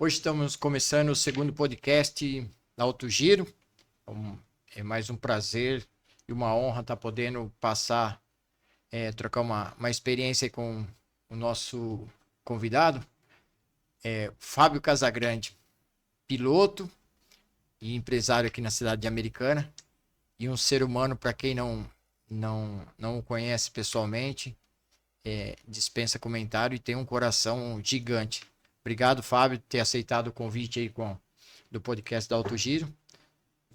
Hoje estamos começando o segundo podcast da Auto Giro. É mais um prazer e uma honra estar podendo passar, trocar uma experiência com o nosso convidado, Fábio Casagrande, piloto e empresário aqui na cidade de Americana, e um ser humano, para quem não o conhece pessoalmente, dispensa comentário e tem um coração gigante. Obrigado, Fábio, por ter aceitado o convite aí do podcast da Auto Giro.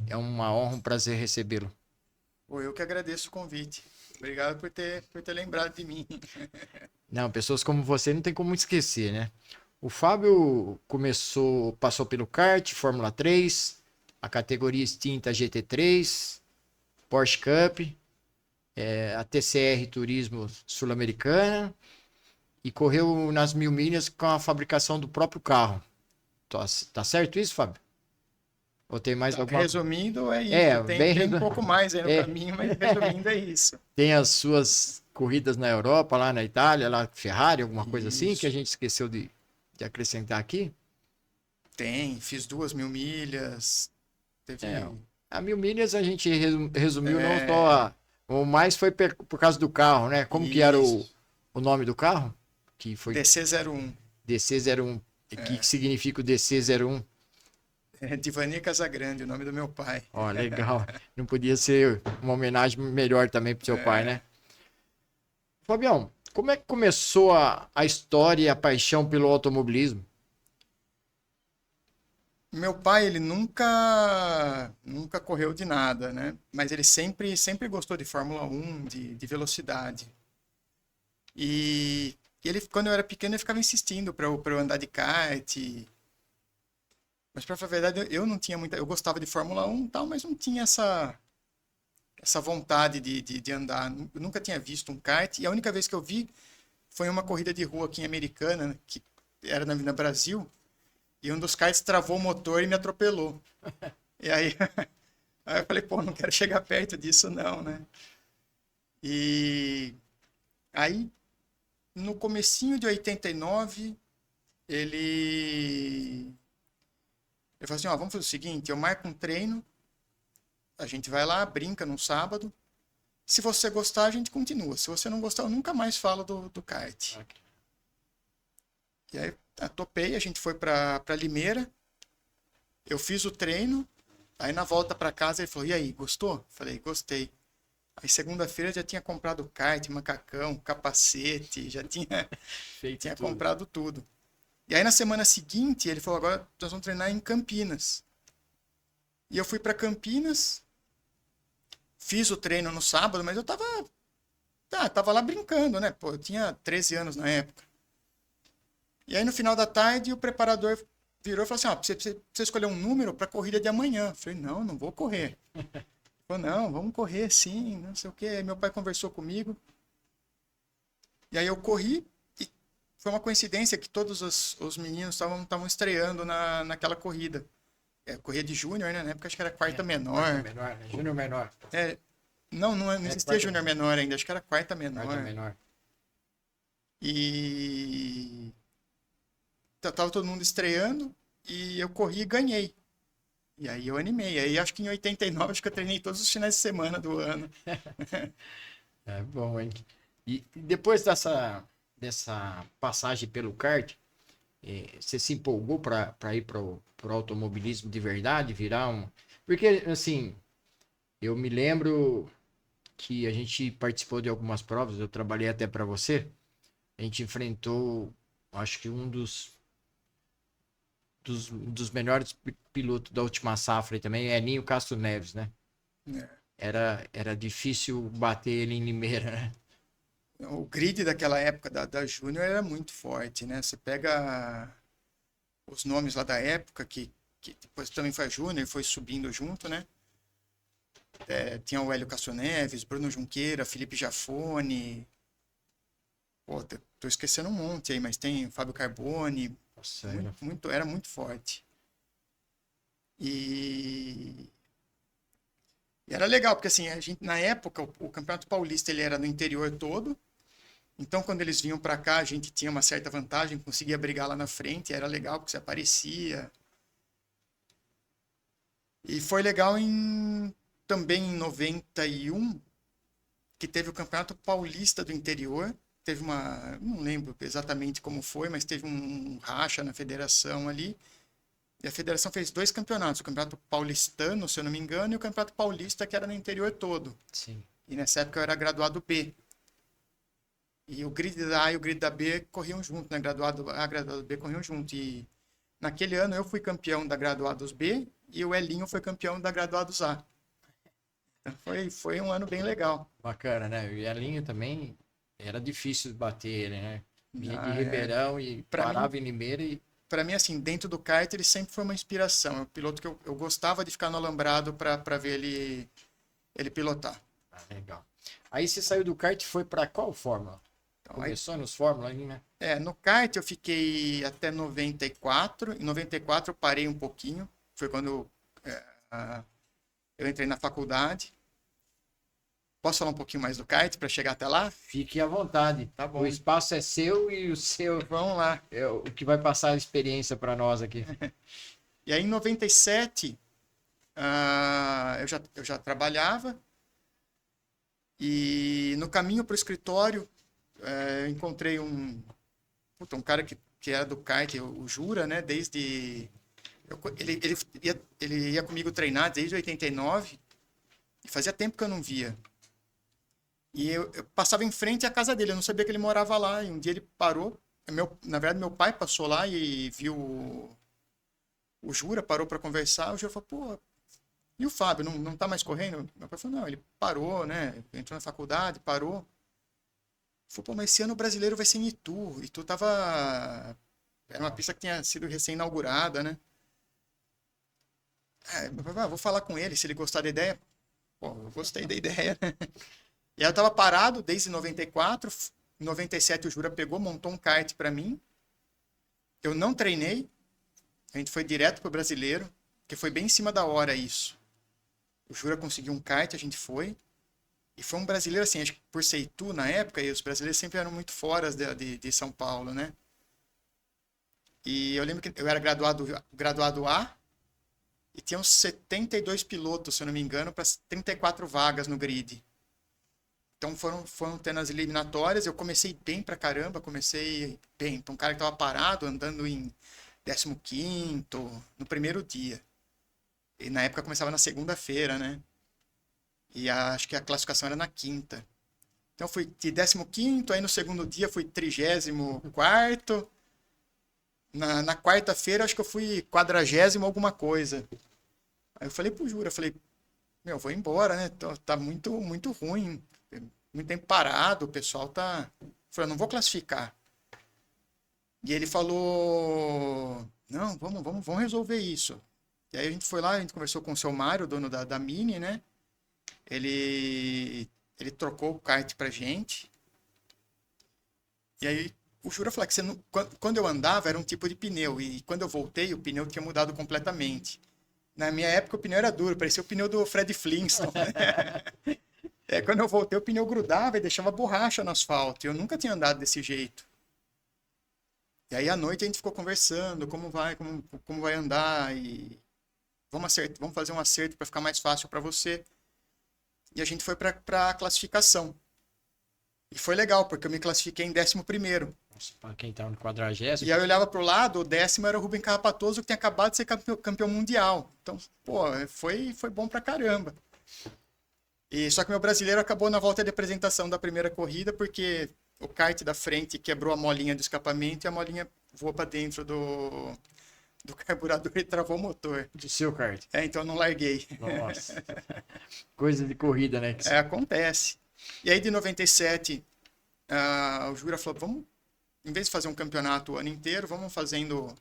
É uma honra, um prazer recebê-lo. Eu que agradeço o convite. Obrigado por ter lembrado de mim. Não, pessoas como você não tem como esquecer, né? O Fábio passou pelo kart, Fórmula 3, a categoria extinta GT3, Porsche Cup, a TCR Turismo Sul-Americana e correu nas 1000 milhas com a fabricação do próprio carro. Tá certo isso, Fábio? Ou tem mais alguma coisa? Resumindo, é isso. Tem um pouco mais aí no é, caminho, mas resumindo, é isso. Tem as suas corridas na Europa, lá na Itália, lá Ferrari, alguma coisa assim, que a Isso. gente esqueceu de acrescentar aqui. Fiz 2.000 milhas. Teve. A 1000 milhas a gente resumiu não só o mais foi por causa do carro, né? Como que era Isso. o nome do carro? Que foi DC-01. DC-01. Que significa o DC-01? Divani Casagrande, o nome do meu pai. Ó, legal. Não podia ser uma homenagem melhor também pro seu pai, né? Fabião, como é que começou a história e a paixão pelo automobilismo? Meu pai, ele nunca correu de nada, né? Mas ele sempre gostou de Fórmula 1, de velocidade. E ele, quando eu era pequeno, ele ficava insistindo para eu andar de kart. Mas pra falar a verdade, eu não tinha muita. Eu gostava de Fórmula 1 e tal, mas não tinha essa vontade de andar. Eu nunca tinha visto um kart. E a única vez que eu vi foi uma corrida de rua aqui em Americana, né, que era na Brasil. E um dos karts travou o motor e me atropelou. E aí, aí eu falei, pô, não quero chegar perto disso, não, né? E aí, no comecinho de 89, ele falou assim, ó, vamos fazer o seguinte, eu marco um treino, a gente vai lá, brinca num sábado, se você gostar, a gente continua, se você não gostar, eu nunca mais falo do kart. Okay. E aí, topei, a gente foi pra Limeira, eu fiz o treino, aí na volta pra casa ele falou, e aí, gostou? Falei, gostei. Aí segunda-feira já tinha comprado kart, macacão, capacete, já tinha comprado tudo. E aí na semana seguinte ele falou, agora nós vamos treinar em Campinas. E eu fui para Campinas, fiz o treino no sábado, mas eu tava lá brincando, né? Pô, eu tinha 13 anos na época. E aí no final da tarde o preparador virou e falou assim, ó, você escolher um número para a corrida de amanhã. Eu falei, não vou correr. Ele falou, não, vamos correr sim, não sei o quê. Aí meu pai conversou comigo. E aí eu corri. Foi uma coincidência que todos os meninos estavam estreando naquela corrida. Corrida de júnior, né? Na época acho que era quarta menor. Quarta menor, né? Júnior menor. Não existia júnior menor ainda, acho que era quarta menor. Quarta menor. E tava todo mundo estreando e eu corri e ganhei. E aí eu animei. Aí acho que em 89 acho que eu treinei todos os finais de semana do ano. É bom, hein? E depois dessa passagem pelo kart, você se empolgou para ir para o automobilismo de verdade, virar um. Porque, assim, eu me lembro que a gente participou de algumas provas, eu trabalhei até para você, a gente enfrentou, acho que um dos melhores pilotos da última safra também, é Ninho Castro Neves, né? Era difícil bater ele em Limeira, né? O grid daquela época da Júnior era muito forte, né? Você pega os nomes lá da época, que depois também foi a Júnior, foi subindo junto, né? Tinha o Hélio Castro Neves, Bruno Junqueira, Felipe Jafone. Pô, tô esquecendo um monte aí, mas tem Fábio Carboni. Nossa, Era muito forte. E era legal, porque assim, na época, o Campeonato Paulista ele era no interior todo. Então, quando eles vinham para cá, a gente tinha uma certa vantagem, conseguia brigar lá na frente, era legal porque você aparecia. E foi legal também em 91, que teve o Campeonato Paulista do Interior. Teve não lembro exatamente como foi, mas teve um racha na federação ali. E a federação fez 2 campeonatos, o Campeonato Paulistano, se eu não me engano, e o Campeonato Paulista, que era no interior todo. Sim. E nessa época eu era graduado B. E o grid da A e o grid da B corriam junto, né? Graduado A e graduado B corriam junto. E naquele ano eu fui campeão da graduados B e o Elinho foi campeão da graduados A. Então foi um ano bem legal. Bacana, né? E a linha também era difícil de bater ele, né? Vinha de Ah, Ribeirão e Pra mim, parava em Limeira e. para mim, assim, dentro do kart, ele sempre foi uma inspiração. É um piloto que eu gostava de ficar no alambrado para ver ele pilotar. Ah, legal. Aí você saiu do kart e foi para qual fórmula? Então, Começou nos Fórmula ali, né? no kart eu fiquei até 94. Em 94 eu parei um pouquinho. Foi quando eu entrei na faculdade. Posso falar um pouquinho mais do kart para chegar até lá? Fique à vontade. Tá bom. O espaço é seu e o seu Vamos lá. é o que vai passar a experiência para nós aqui. E aí em 97 eu já trabalhava e no caminho para o escritório eu encontrei um cara que era do kart, o Jura, né? Ele ia comigo treinar desde 89 e fazia tempo que eu não via. E eu passava em frente à casa dele, eu não sabia que ele morava lá. E um dia ele parou. Na verdade, meu pai passou lá e viu o Jura, parou para conversar. O Jura falou, pô, e o Fábio, não tá mais correndo? Meu pai falou, não, ele parou, né? Entrou na faculdade, parou. Ele falou, pô, mas esse ano o brasileiro vai ser em Itu. Itu tava... Era uma pista que tinha sido recém-inaugurada, né? Meu pai falou, vou falar com ele, se ele gostar da ideia. Pô, eu gostei da ideia, né? E aí eu tava parado desde 94. Em 97 o Jura pegou, montou um kart para mim. Eu não treinei. A gente foi direto pro brasileiro, que foi bem em cima da hora isso. O Jura conseguiu um kart, a gente foi. E foi um brasileiro assim, acho que por ser Itu na época, e os brasileiros sempre eram muito fora de São Paulo, né? E eu lembro que eu era graduado A e tinha uns 72 pilotos, se eu não me engano, para 34 vagas no grid. Então foram tendo as eliminatórias, eu comecei bem pra caramba, comecei bem. Então, um cara que tava parado, andando em 15º, no primeiro dia. E na época começava na segunda-feira, né? E acho que a classificação era na quinta. Então eu fui de 15º, aí no segundo dia fui 34º. Na quarta-feira acho que eu fui 40º alguma coisa. Aí eu falei pro Jura, meu, vou embora, né? Tá muito, muito ruim. Muito tempo parado, o pessoal tá... Eu falei, não vou classificar. E ele falou, não, vamos resolver isso. E aí a gente foi lá, a gente conversou com o seu Mário, dono da Mini, né? Ele trocou o kart pra gente. E aí o Jura falou que quando eu andava era um tipo de pneu. E quando eu voltei, o pneu tinha mudado completamente. Na minha época o pneu era duro, parecia o pneu do Fred Flintstone. Quando eu voltei, o pneu grudava e deixava borracha no asfalto. E eu nunca tinha andado desse jeito. E aí, à noite, a gente ficou conversando, como vai andar, e vamos fazer um acerto para ficar mais fácil para você. E a gente foi para a classificação. E foi legal, porque eu me classifiquei em 11º. Nossa, para quem tá no 40º. E aí eu olhava pro lado, o 10º era o Rubem Carrapatoso, que tinha acabado de ser campeão mundial. Então, pô, foi bom pra caramba. E só que meu brasileiro acabou na volta de apresentação da primeira corrida, porque o kart da frente quebrou a molinha do escapamento e a molinha voou para dentro do carburador e travou o motor. Do seu kart. Então eu não larguei. Nossa. Coisa de corrida, né? Acontece. E aí de 97, o Jura falou, em vez de fazer um campeonato o ano inteiro, vamos fazendo...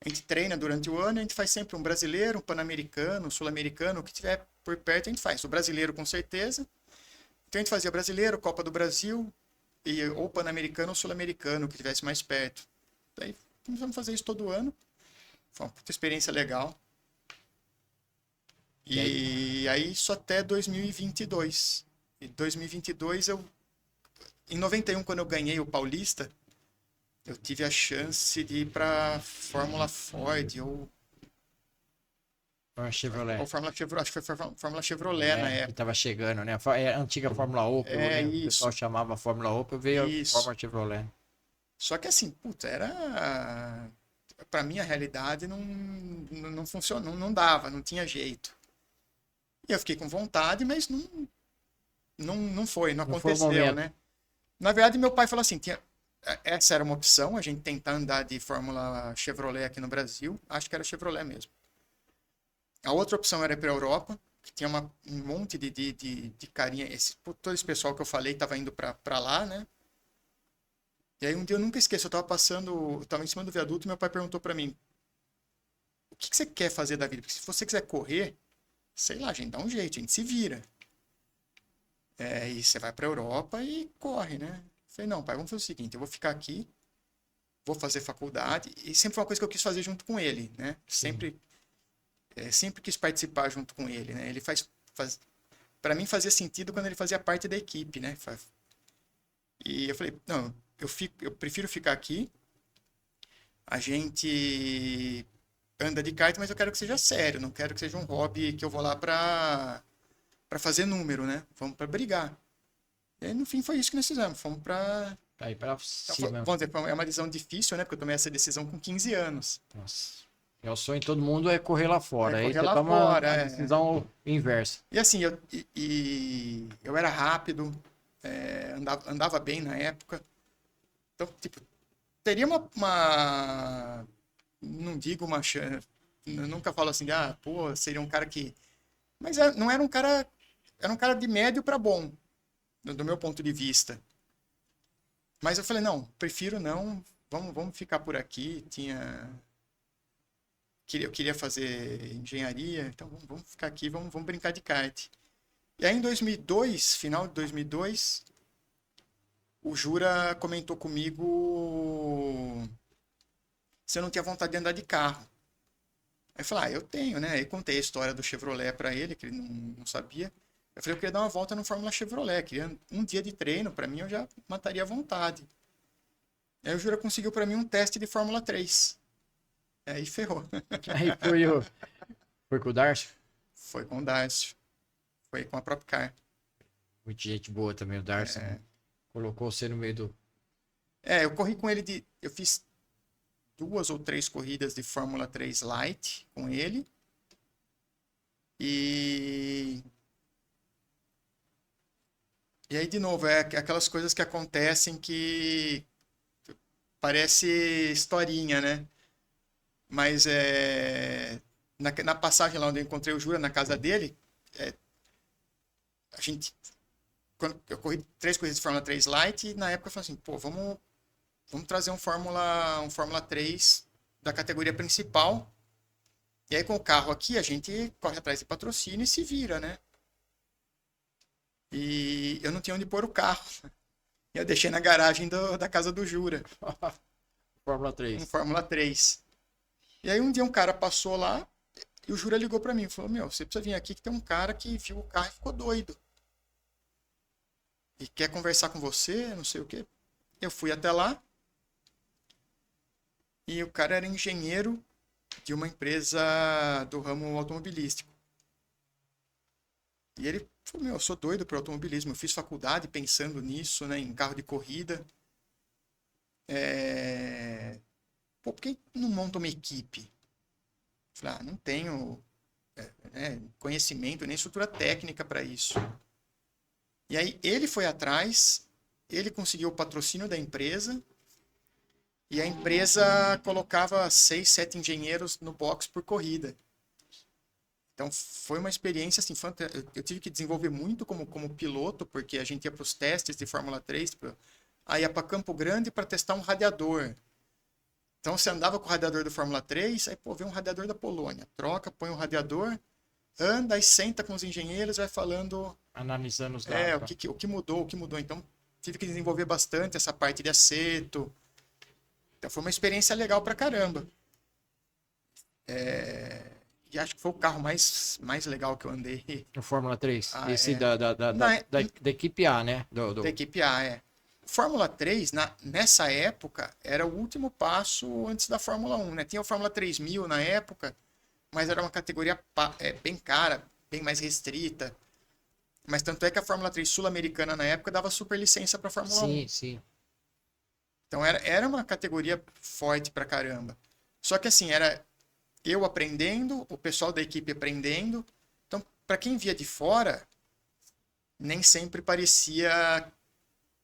A gente treina durante o ano, a gente faz sempre um brasileiro, um pan-americano, um sul-americano, o que tiver por perto a gente faz. O brasileiro com certeza. Então a gente fazia brasileiro, Copa do Brasil, ou pan-americano ou sul-americano, que tivesse mais perto. Daí começamos a fazer isso todo ano. Foi uma puta experiência legal. E aí isso até 2022. Em 2022 em 91, quando eu ganhei o Paulista, eu tive a chance de ir para Fórmula Ford Foi Chevrolet. ou Fórmula Chevrolet, acho que foi Fórmula Chevrolet na Que época. tava chegando, né? A antiga Fórmula Opel, É né? O pessoal isso, chamava Fórmula Opel, veio a isso. Fórmula Chevrolet. Só que assim, puta, era. Pra mim a realidade não funcionou, não dava, não tinha jeito. E eu fiquei com vontade, mas não foi, não Não foi o aconteceu, momento. né? Na verdade, meu pai falou assim: essa era uma opção, a gente tentar andar de Fórmula Chevrolet aqui no Brasil. Acho que era Chevrolet mesmo. A outra opção era ir para a Europa, que tinha um monte de carinha. Todo esse pessoal que eu falei estava indo para lá, né? E aí um dia eu nunca esqueço, eu tava em cima do viaduto e meu pai perguntou para mim: o que você quer fazer da vida? Porque se você quiser correr, sei lá, a gente dá um jeito, a gente se vira. E você vai para a Europa e corre, né? Eu falei: não, pai, vamos fazer o seguinte, eu vou ficar aqui, vou fazer faculdade. E sempre foi uma coisa que eu quis fazer junto com ele, né? Sempre quis participar junto com ele, né? Ele para mim fazia sentido quando ele fazia parte da equipe, né? E eu falei: não, eu prefiro ficar aqui. A gente anda de kart, mas eu quero que seja sério, não quero que seja um hobby que eu vou lá para fazer número, né? Vamos para brigar. E aí, no fim, foi isso que nós fizemos. Fomos para. Aí pra Então, cima. vamos dizer, é uma decisão difícil, né? Porque eu tomei essa decisão com 15 anos. Nossa. É o sonho de todo mundo é correr lá fora. Aí Correr você lá toma fora. a decisão inversa. E assim, eu era rápido, andava bem na época. Então, tipo, teria não digo uma chance, eu nunca falo assim, pô, seria um cara que... Mas não era um cara, era um cara de médio para bom, do meu ponto de vista. Mas eu falei: não, prefiro não, vamos ficar por aqui. Eu queria fazer engenharia, então vamos ficar aqui, vamos brincar de kart. E aí em 2002, final de 2002, o Jura comentou comigo se eu não tinha vontade de andar de carro. Aí eu falei: eu tenho, né? Aí contei a história do Chevrolet para ele, que ele não sabia. Eu falei: eu queria dar uma volta no Fórmula Chevrolet, queria um dia de treino, para mim eu já mataria à vontade. Aí o Jura conseguiu para mim um teste de Fórmula 3. Aí ferrou. Aí foi com o Darcy. Foi com o Darcio. Foi com a própria Car. Muita gente boa também, o Darcy. Colocou você no meio do. Eu corri com ele eu fiz 2 ou 3 corridas de Fórmula 3 Light com ele. E aí, de novo, aquelas coisas que acontecem que parece historinha, né? Mas na passagem lá onde eu encontrei o Jura, na casa dele, quando eu corri 3 corridas de Fórmula 3 Light, e na época eu falei assim: pô, vamos trazer um Fórmula 3 da categoria principal. E aí com o carro aqui a gente corre atrás de patrocínio e se vira, né? E eu não tinha onde pôr o carro. Eu deixei na garagem da casa do Jura. Fórmula 3. Um Fórmula 3. E aí um dia um cara passou lá e o Jura ligou pra mim e falou: meu, você precisa vir aqui que tem um cara que viu o carro e ficou doido. E quer conversar com você, não sei o quê. Eu fui até lá. E o cara era engenheiro de uma empresa do ramo automobilístico. E ele falou: meu, eu sou doido por automobilismo. Eu fiz faculdade pensando nisso, né, em carro de corrida. Pô, por que não monta uma equipe? Eu falei: não tenho conhecimento nem estrutura técnica para isso. E aí ele foi atrás, ele conseguiu o patrocínio da empresa, e a empresa colocava 6, 7 engenheiros no box por corrida. Então foi uma experiência assim, eu tive que desenvolver muito como piloto, porque a gente ia para os testes de Fórmula 3, aí ia para Campo Grande para testar um radiador. Então você andava com o radiador do Fórmula 3, aí vem um radiador da Polônia, troca, põe um radiador, anda e senta com os engenheiros, vai falando... Analisando os dados. O que mudou. Então tive que desenvolver bastante essa parte de acerto. Então foi uma experiência legal pra caramba. E acho que foi o carro mais legal que eu andei. O Fórmula 3. Ah, Esse é. da equipe A, né? Da equipe A, Fórmula 3, nessa época, era o último passo antes da Fórmula 1, né? Tinha a Fórmula 3000 na época, mas era uma categoria bem cara, bem mais restrita. Mas tanto é que a Fórmula 3 sul-americana na época dava super licença para a Fórmula 1. Sim, sim. Então era uma categoria forte pra caramba. Só que assim, era eu aprendendo, o pessoal da equipe aprendendo. Então, para quem via de fora, nem sempre parecia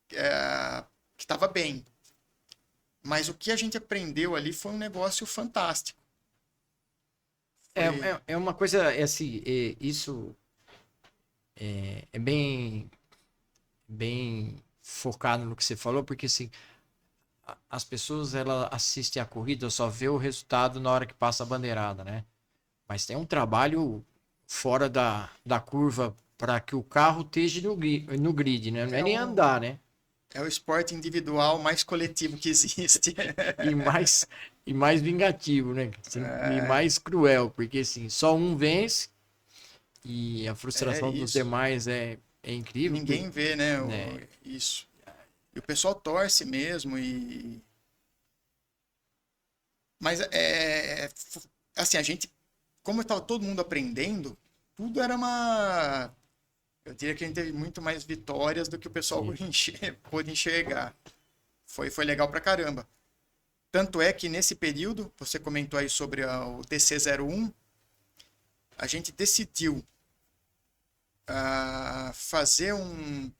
que estava bem. Mas o que a gente aprendeu ali foi um negócio fantástico. É uma coisa, assim, isso é bem focado no que você falou, porque assim, as pessoas ela assistem a corrida, só vê o resultado na hora que passa a bandeirada, né? Mas tem um trabalho fora da curva para que o carro esteja no grid, né? Não é nem andar, né? É o esporte individual mais coletivo que existe. E mais, e mais vingativo, né? Assim, e mais cruel, porque assim, só um vence e a frustração dos Isso. demais é incrível. Ninguém vê, né? Né? Isso. E o pessoal torce mesmo Mas assim, a gente, como estava todo mundo aprendendo, tudo era uma. Eu diria que a gente teve muito mais vitórias do que o pessoal pôde enxergar. Foi legal pra caramba. Tanto é que nesse período, você comentou aí sobre o TC01, a gente decidiu fazer um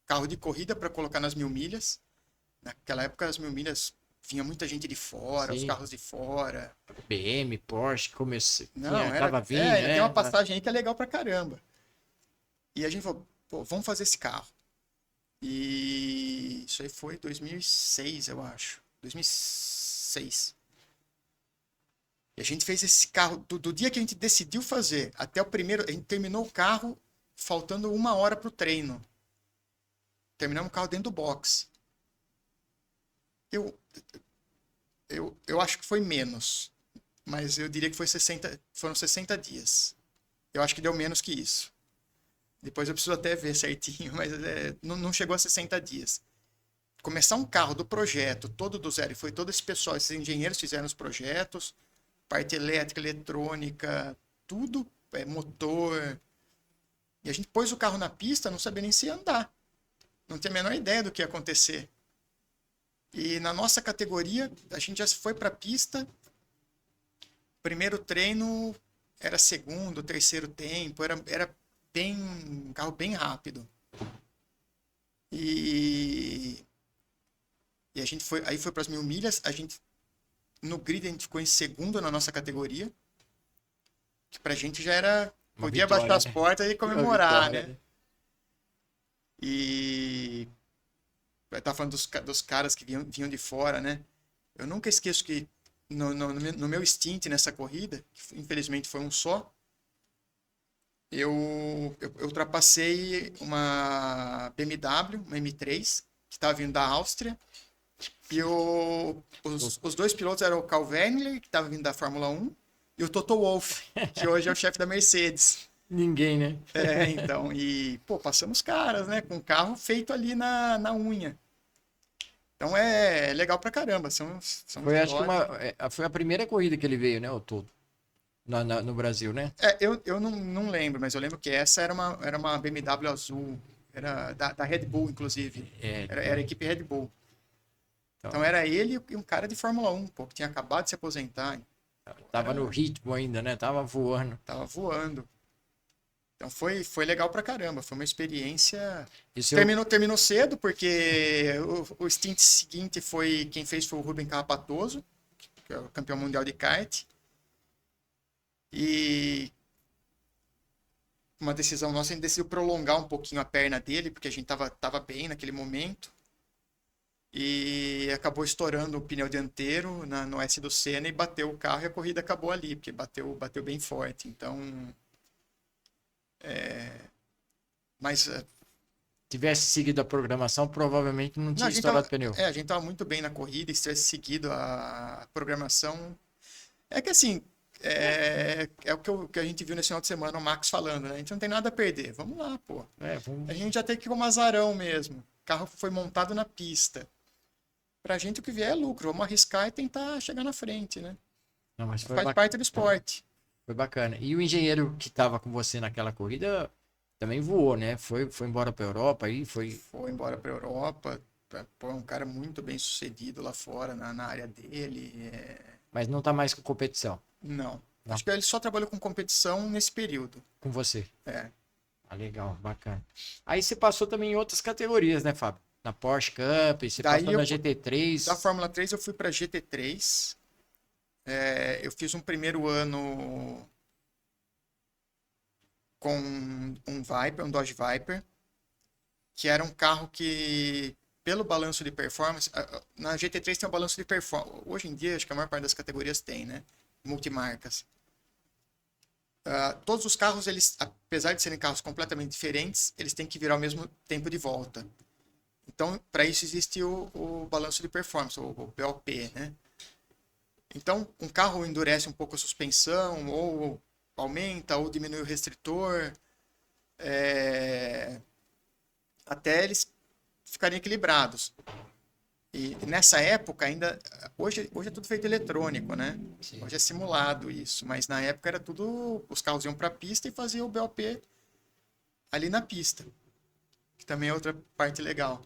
carro de corrida para colocar nas 1000 milhas. Naquela época, as 1000 milhas vinha muita gente de fora, os Sim. carros de fora. BM, Porsche, Não, tava vindo, ainda né? tem uma passagem aí que é legal pra caramba. E a gente falou, pô, vamos fazer esse carro. E isso aí foi 2006, eu acho. 2006. E a gente fez esse carro, do dia que a gente decidiu fazer até o primeiro, a gente terminou o carro faltando 1 hora pro treino. Terminamos o carro dentro do box. Eu acho que foi menos, mas eu diria que foram 60 dias. Eu acho que deu menos que isso. Depois eu preciso até ver certinho, mas não chegou a 60 dias. Começar um carro do projeto, todo do zero, e foi todo esse pessoal, esses engenheiros fizeram os projetos, parte elétrica, eletrônica, tudo, motor. E a gente pôs o carro na pista, não sabia nem se ia andar. Não tinha a menor ideia do que ia acontecer. E na nossa categoria, a gente já foi para a pista. Primeiro treino era segundo, terceiro tempo, era um carro bem rápido. E a gente foi para as 1000 milhas. No grid a gente ficou em segundo na nossa categoria, que pra gente já era podia vitória, baixar as né? portas e comemorar, Vitória, né? E vai estar falando dos caras que vinham de fora, né? Eu nunca esqueço que no meu stint nessa corrida, que infelizmente foi um só, eu ultrapassei uma BMW, uma M3, que estava vindo da Áustria, e os dois pilotos eram o Carl Wendler, que estava vindo da Fórmula 1, e o Toto Wolff, que hoje é o chefe da Mercedes. Ninguém, né? Então, e, pô, passamos caras, né? Com o carro feito ali na unha. Então é legal pra caramba. São Foi, acho que vitórias. foi a primeira corrida que ele veio, né? O todo. No Brasil, né? Eu não lembro, mas eu lembro que essa era uma BMW azul. Era da Red Bull, inclusive. Era a equipe Red Bull. Então era ele e um cara de Fórmula 1, pô, que tinha acabado de se aposentar. Tava no ritmo ainda, né? Tava voando. Tava voando. Então foi legal pra caramba. Foi uma experiência. Isso Terminou cedo, porque o stint seguinte quem fez foi o Rubem Carrapatoso, que é o campeão mundial de kart. E uma decisão nossa, a gente decidiu prolongar um pouquinho a perna dele, porque a gente tava bem naquele momento. E acabou estourando o pneu dianteiro no S do Senna e bateu o carro e a corrida acabou ali, porque bateu bem forte. Então. Mas. tivesse seguido a programação, provavelmente não tinha estourado o pneu. A gente tava muito bem na corrida, e se tivesse seguido a programação. É que assim, o que a gente viu nesse final de semana, o Max falando, né? A gente não tem nada a perder. Vamos lá, pô. A gente já tem que ir como azarão mesmo. carro foi montado na pista. Pra gente o que vier é lucro, vamos arriscar e tentar chegar na frente, né? Não, mas foi Faz parte do esporte. Foi bacana. E o engenheiro que estava com você naquela corrida também voou, né? Foi embora para Europa aí, foi. Foi embora pra Europa, pô, é um cara muito bem sucedido lá fora, na área dele. Mas não tá mais com competição. Não. Não. Acho que ele só trabalhou com competição nesse período. Com você. É. Ah, legal, bacana. Aí você passou também em outras categorias, né, Fábio? Na Porsche Cup, você Daí passou na GT3. Da Fórmula 3 eu fui pra GT3. Eu fiz um primeiro ano com um Viper, um Dodge Viper, que era um carro que, pelo balanço de performance, na GT3 tem um balanço de performance. Hoje em dia, acho que a maior parte das categorias tem, né? Multimarcas. Todos os carros, eles, apesar de serem carros completamente diferentes, eles têm que virar ao mesmo tempo de volta. Então, para isso existe o balanço de performance, o BOP, né? Então, um carro endurece um pouco a suspensão, ou aumenta, ou diminui o restritor, até eles ficarem equilibrados. E nessa época ainda, hoje é tudo feito eletrônico, né? Sim. Hoje é simulado isso, mas na época era tudo, os carros iam para a pista e faziam o BOP ali na pista, que também é outra parte legal.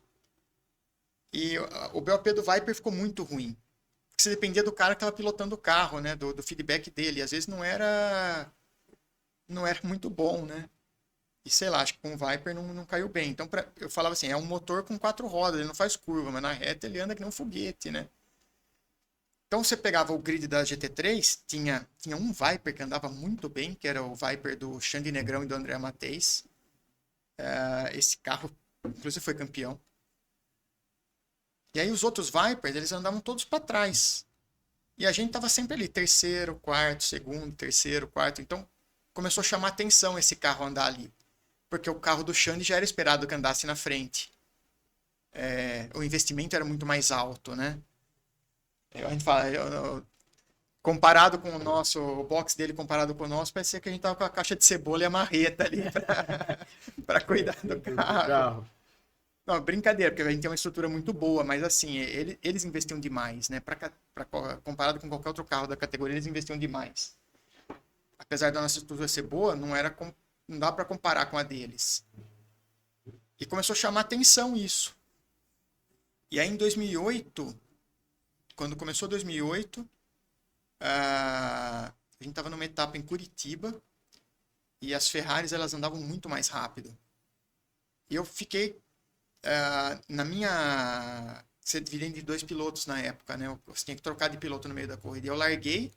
E o BOP do Viper ficou muito ruim, porque você dependia do cara que estava pilotando o carro, né? Do feedback dele, e às vezes não era muito bom, né? E sei lá, acho que com o Viper não caiu bem. Então eu falava assim, é um motor com 4 rodas, ele não faz curva, mas na reta ele anda que nem um foguete, né? Então você pegava o grid da GT3, tinha um Viper que andava muito bem, que era o Viper do Xande Negrão e do André Mateis. Esse carro, inclusive, foi campeão. E aí os outros Vipers, eles andavam todos para trás. E a gente tava sempre ali, terceiro, quarto, segundo, terceiro, quarto. Então começou a chamar atenção esse carro andar ali. Porque o carro do Xande já era esperado que andasse na frente. O investimento era muito mais alto, né? A gente fala, comparado com o nosso, o box dele comparado com o nosso, parecia que a gente tava com a caixa de cebola e a marreta ali para cuidar do carro. Não, brincadeira, porque a gente tem uma estrutura muito boa, mas assim, eles investiam demais, né? Comparado com qualquer outro carro da categoria, eles investiam demais. Apesar da nossa estrutura ser boa, não dá para comparar com a deles. E começou a chamar atenção isso. E aí em 2008, quando começou 2008, a gente estava numa etapa em Curitiba e as Ferraris elas andavam muito mais rápido. E eu fiquei você dividia entre 2 pilotos na época, né? Você tinha que trocar de piloto no meio da corrida. E eu larguei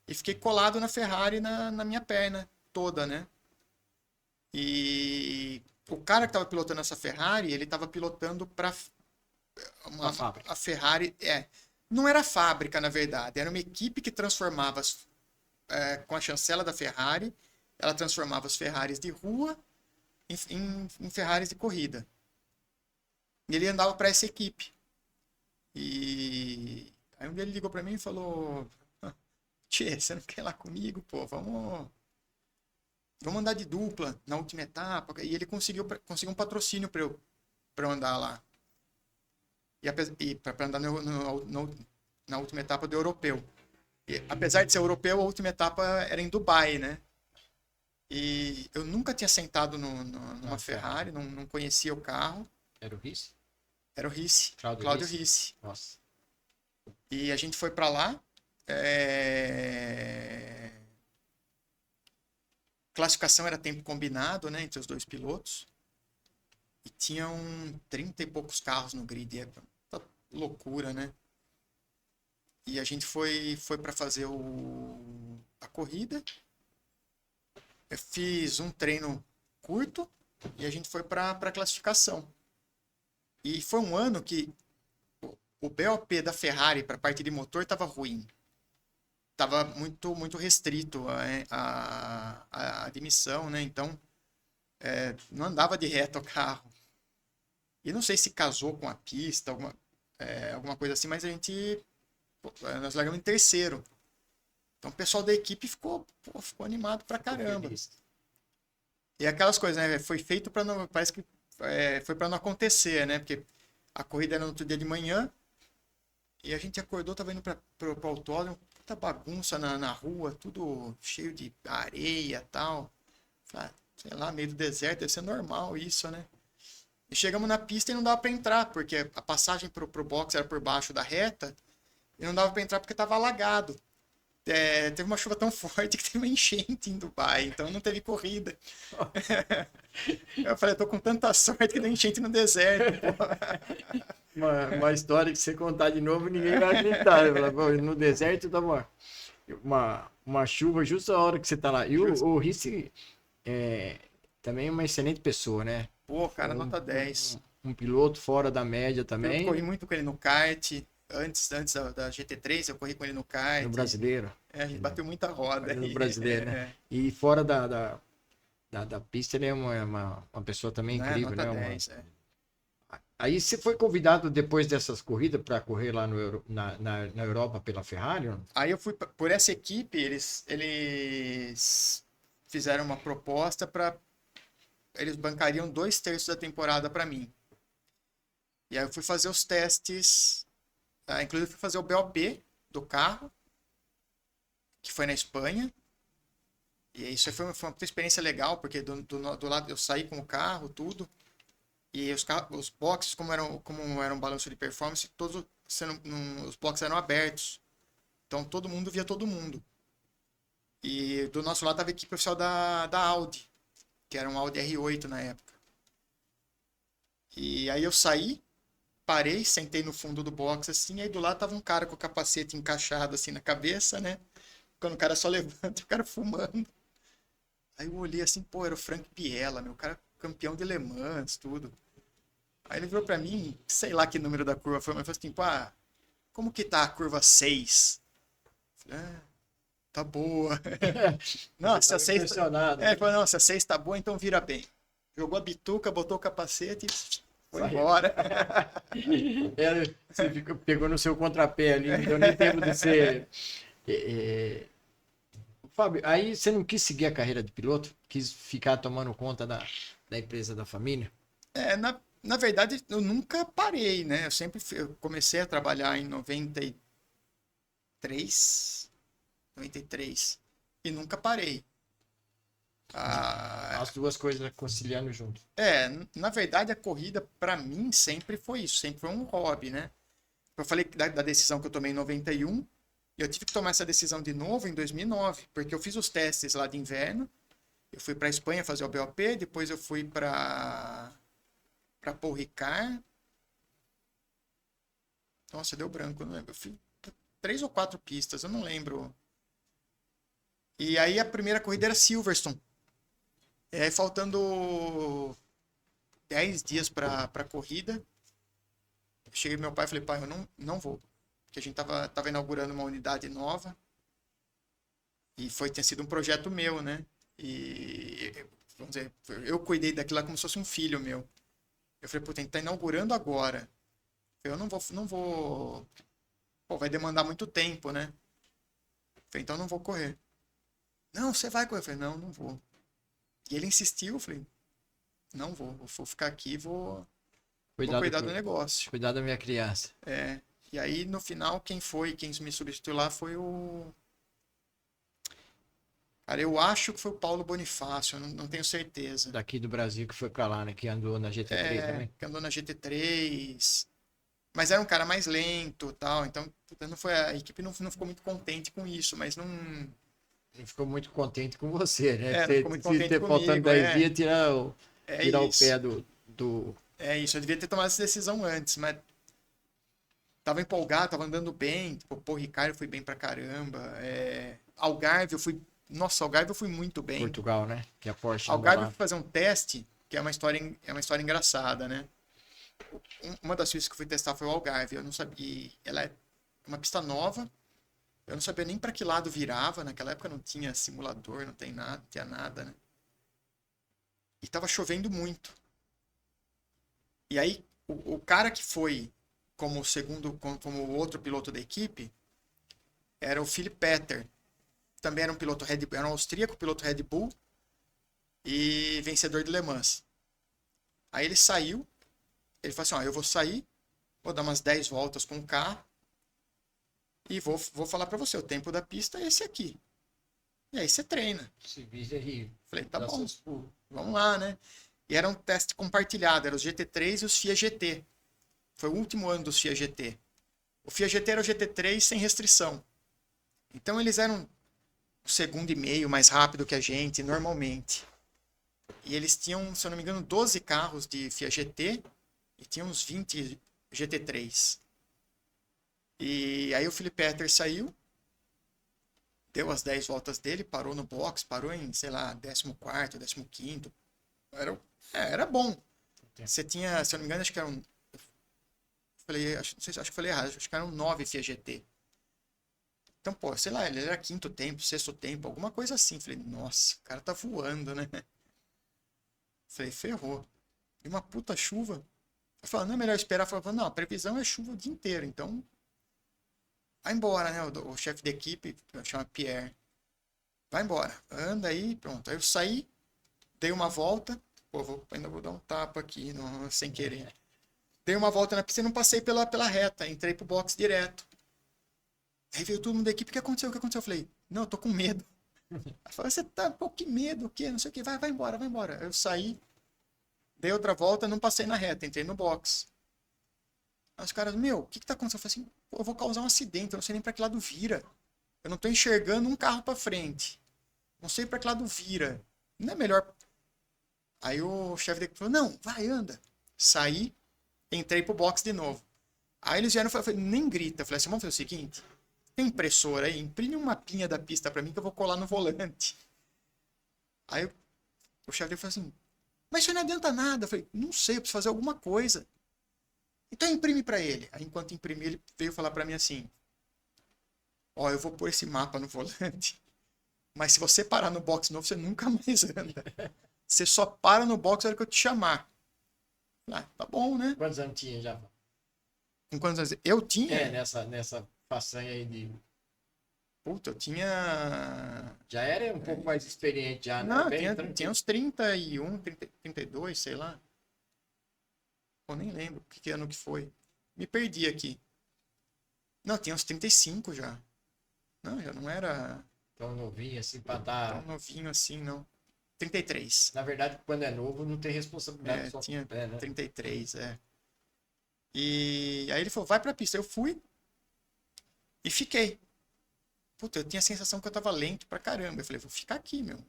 e fiquei colado na Ferrari na minha perna toda, né? E o cara que estava pilotando essa Ferrari, ele estava pilotando para a Ferrari. Não era fábrica, na verdade. Era uma equipe que transformava, com a chancela da Ferrari, ela transformava as Ferraris de rua em Ferraris de corrida. E ele andava para essa equipe. E aí um dia ele ligou para mim e falou: Tchê, você não quer ir lá comigo? Pô, vamos andar de dupla na última etapa. E ele conseguiu um patrocínio para eu andar lá. E para andar na última etapa do europeu. E, apesar de ser europeu, a última etapa era em Dubai, né? E eu nunca tinha sentado numa Ferrari, não conhecia o carro. Era o Risse? Era o Risse, Cláudio Risse. Nossa. E a gente foi para lá. Classificação era tempo combinado, né, entre os 2 pilotos. E tinham 30 e poucos carros no grid. Loucura, né? E a gente foi para fazer a corrida. Eu fiz um treino curto e a gente foi para a classificação. E foi um ano que o BOP da Ferrari para a parte de motor estava ruim. Estava muito, muito restrito a admissão, né? Então, não andava de reto o carro. E não sei se casou com a pista, alguma coisa assim, mas nós largamos em terceiro. Então o pessoal da equipe ficou animado pra caramba. E aquelas coisas, né? Foi feito para não. Parece que foi para não acontecer, né? Porque a corrida era no outro dia de manhã e a gente acordou, tava indo para o autódromo, puta bagunça na rua, tudo cheio de areia e tal. Falei, sei lá, meio do deserto, deve ser normal isso, né? E chegamos na pista e não dava para entrar, porque a passagem pro box era por baixo da reta e não dava para entrar porque tava alagado. Teve uma chuva tão forte que teve uma enchente em Dubai, então não teve corrida. Eu falei, tô com tanta sorte que deu enchente no deserto, pô. Uma história que você contar de novo, ninguém vai acreditar. No deserto dá uma chuva justo a hora que você tá lá. E o Ricci também é uma excelente pessoa, né? Pô, cara, nota 10. Um piloto fora da média Eu também. corri muito com ele no kart. Antes da GT3, eu corri com ele no kart. No brasileiro. A gente bateu muita roda. No brasileiro, né? E fora da pista, ele é uma pessoa também incrível, nota né? 10, Aí você foi convidado depois dessas corridas para correr lá na Europa pela Ferrari? Não? Aí eu fui por essa equipe, eles fizeram uma proposta para eles bancariam 2/3 da temporada para mim. E aí eu fui fazer os testes, inclusive fui fazer o BOP do carro, que foi na Espanha. E isso foi uma experiência legal, porque do lado eu saí com o carro, tudo. E os boxes, como eram um balanço de performance, todos os boxes eram abertos. Então todo mundo via todo mundo. E do nosso lado estava a equipe oficial da Audi, que era um Audi R8 na época. E aí eu saí, parei, sentei no fundo do box assim, e aí do lado tava um cara com o capacete encaixado assim na cabeça, né? Quando o cara só levanta, o cara fumando. Aí eu olhei assim, pô, era o Frank Piella, meu cara campeão de Le Mans, tudo. Aí ele virou pra mim, sei lá que número da curva foi, mas falou assim, pô, como que tá a curva 6? Falei, tá boa. Não, se a 6 ele falou, não, se a 6 tá boa, então vira bem. Jogou a bituca, botou o capacete e foi embora. Você pegou no seu contrapé ali, não deu nem tempo de ser... Fábio, aí você não quis seguir a carreira de piloto? Quis ficar tomando conta da empresa da família? Na verdade, eu nunca parei, né? Eu comecei a trabalhar em 93 e nunca parei. As duas coisas conciliando junto. Na verdade, a corrida para mim sempre foi isso, sempre foi um hobby, né? Eu falei da decisão que eu tomei em 91, e eu tive que tomar essa decisão de novo em 2009, porque eu fiz os testes lá de inverno, eu fui para a Espanha fazer o BOP, depois eu fui para Paul Ricard. Nossa, deu branco, eu não lembro. Eu fui 3 ou 4 pistas, eu não lembro. E aí a primeira corrida era Silverstone. E aí faltando 10 dias para a corrida, eu cheguei pro meu pai e falei, pai, eu não vou. Porque a gente tava inaugurando uma unidade nova. E tinha sido um projeto meu, né? E, vamos dizer, eu cuidei daquilo lá como se fosse um filho meu. Eu falei, puta, a gente tá inaugurando agora. Eu não vou... Pô, vai demandar muito tempo, né? Eu falei, então eu não vou correr. Não, você vai correr. Eu falei, não vou. E ele insistiu, eu falei, não vou ficar aqui, vou cuidar do negócio. Cuidar da minha criança. E aí, no final, quem me substituiu lá foi Cara, eu acho que foi o Paulo Bonifácio, eu não tenho certeza. Daqui do Brasil que foi pra lá, né? Que andou na GT3 também. Que andou na GT3. Mas era um cara mais lento e tal, então a equipe não ficou muito contente com isso, mas não... Não ficou muito contente com você, né? Não ficou muito contente comigo, faltando 10 dias, tirar o pé do... É isso, eu devia ter tomado essa decisão antes, mas tava empolgado, tava andando bem, tipo, pô, Ricardo eu fui bem pra caramba, Algarve eu fui muito bem. Portugal, né? Que é a Porsche. Algarve eu fui fazer um teste, que é uma história engraçada, né? Uma das pistas que eu fui testar foi o Algarve, eu não sabia, ela é uma pista nova, eu não sabia nem para que lado virava, naquela época não tinha simulador, não tinha nada, né? E tava chovendo muito. E aí, o cara que foi como outro piloto da equipe, era o Philipp Petter. Também era um piloto Red Bull, era um austríaco, piloto Red Bull e vencedor de Le Mans. Aí ele saiu, ele falou assim, ó, eu vou sair, vou dar umas 10 voltas com o carro e vou falar pra você, o tempo da pista é esse aqui. E aí você treina. Se visa aí. Falei, tá Dá bom, seus pulos. vamos lá, né? E era um teste compartilhado, eram os GT3 e os FIA GT. Foi o último ano dos FIA GT. O FIA GT era o GT3 sem restrição. Então eles eram 1,5 segundo mais rápido que a gente, normalmente. E eles tinham, se eu não me engano, 12 carros de FIA GT e tinham uns 20 GT3. E aí o Felipe Petter saiu, deu as 10 voltas dele, parou no box, parou em, sei lá, 14º, 15º. Era bom. Você tinha, se eu não me engano, acho que eram... acho que falei errado, acho que eram 9 FIA GT. Então, pô, sei lá, ele era 5º tempo, 6º tempo, alguma coisa assim. Falei, nossa, o cara tá voando, né? Falei, ferrou. E uma puta chuva. Eu falei, não é melhor esperar? Eu falei, não, a previsão é chuva o dia inteiro, então... Vai embora, né? O chefe de equipe, chama Pierre. Vai embora, anda aí, pronto. Aí eu saí, dei uma volta. Pô, ainda vou dar um tapa aqui, sem querer. Dei uma volta na pista e não passei pela reta. Entrei pro box direto. Aí veio todo mundo da equipe, o que aconteceu? O que aconteceu? Eu falei, não, eu tô com medo. Ela falou, você tá, pô, que medo, o quê? Não sei o que, vai embora, vai embora. Eu saí, dei outra volta, não passei na reta, entrei no box. Aí os caras, meu, o que tá acontecendo? Eu falei assim, pô, eu vou causar um acidente, eu não sei nem pra que lado vira. Eu não tô enxergando um carro pra frente. Não sei pra que lado vira. Não é melhor... Aí o chefe da equipe falou, não, vai, anda. Saí, entrei pro box de novo. Aí eles vieram e falaram, nem grita. Eu falei assim, vamos fazer o seguinte, tem impressora aí, imprime um mapinha da pista pra mim que eu vou colar no volante. Aí o chefe dele falou assim, mas isso não adianta nada. Eu falei, não sei, eu preciso fazer alguma coisa. Então imprime pra ele. Aí enquanto imprimi, ele veio falar pra mim assim, ó, eu vou pôr esse mapa no volante, mas se você parar no box novo, você nunca mais anda. Você só para no box na hora que eu te chamar. Ah, tá bom, né? Quantos anos tinha já? Com quantos anos? Eu tinha? É, nessa façanha aí de... Puta, eu tinha... Já era um pouco mais experiente já, né? Não, Bem tinha uns 31, 30, 32, sei lá. Eu nem lembro que ano que foi. Me perdi aqui. Não, tinha uns 35 já. Não, já não era tão novinho assim pra dar... tão novinho assim, não. 33. Na verdade, quando é novo, não tem responsabilidade só Tinha com o pé, né? 33, é. E aí ele falou, vai pra pista. Eu fui e fiquei. Puta, eu tinha a sensação que eu tava lento pra caramba. Eu falei, vou ficar aqui, meu.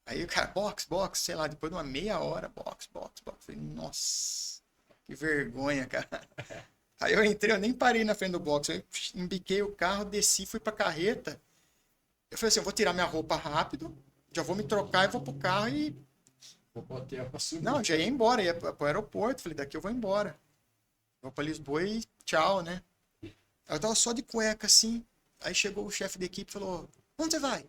Aí o cara, box, sei lá, depois de uma meia hora, box. Eu falei, nossa, que vergonha, cara. Aí eu entrei, eu nem parei na frente do box. Eu embiquei o carro, desci, fui pra carreta. Eu falei assim, eu vou tirar minha roupa rápido, já vou me trocar e vou pro carro e... Vou pro hotel pra subir. Não, já ia embora, ia pro aeroporto. Falei, daqui eu vou embora. Vou pra Lisboa e tchau, né? Aí eu tava só de cueca, assim. Aí chegou o chefe da equipe e falou, onde você vai?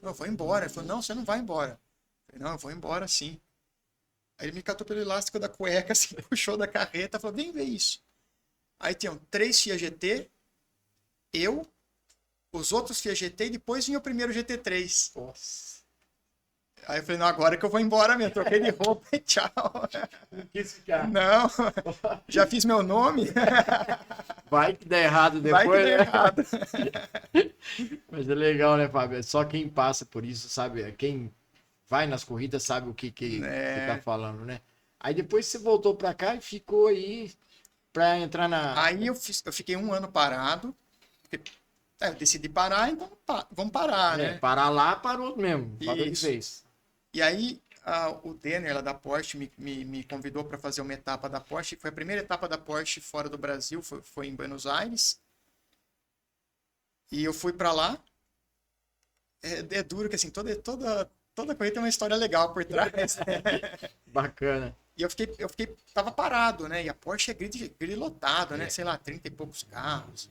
Eu vou embora. Ele falou, não, você não vai embora. Eu falei, não, eu vou embora sim. Aí ele me catou pelo elástico da cueca, assim, puxou da carreta, falou, vem ver isso. Aí tinham 3 FIA GT, eu, os outros FIA GT e depois vinha o primeiro GT3. Nossa. Aí eu falei, não, agora que eu vou embora mesmo. Troquei de roupa e tchau. Não quis ficar. Não, já fiz meu nome. Vai que dá errado Vai depois, que dá né? errado. Mas é legal, né, Fábio? Só quem passa por isso, sabe? Quem vai nas corridas sabe o que tá falando, né? Aí depois você voltou pra cá e ficou aí pra entrar na... Aí eu fiquei um ano parado. Eu decidi parar, então vamos parar, né? Parar lá, parou mesmo. Parou de Isso. vez. E aí o Denner, lá da Porsche, me convidou para fazer uma etapa da Porsche. Foi a primeira etapa da Porsche fora do Brasil, foi em Buenos Aires. E eu fui para lá. É duro que assim, toda corrida tem uma história legal por trás. Bacana. E eu fiquei, tava parado, né? E a Porsche é grid lotado, né? Sei lá, 30 e poucos carros.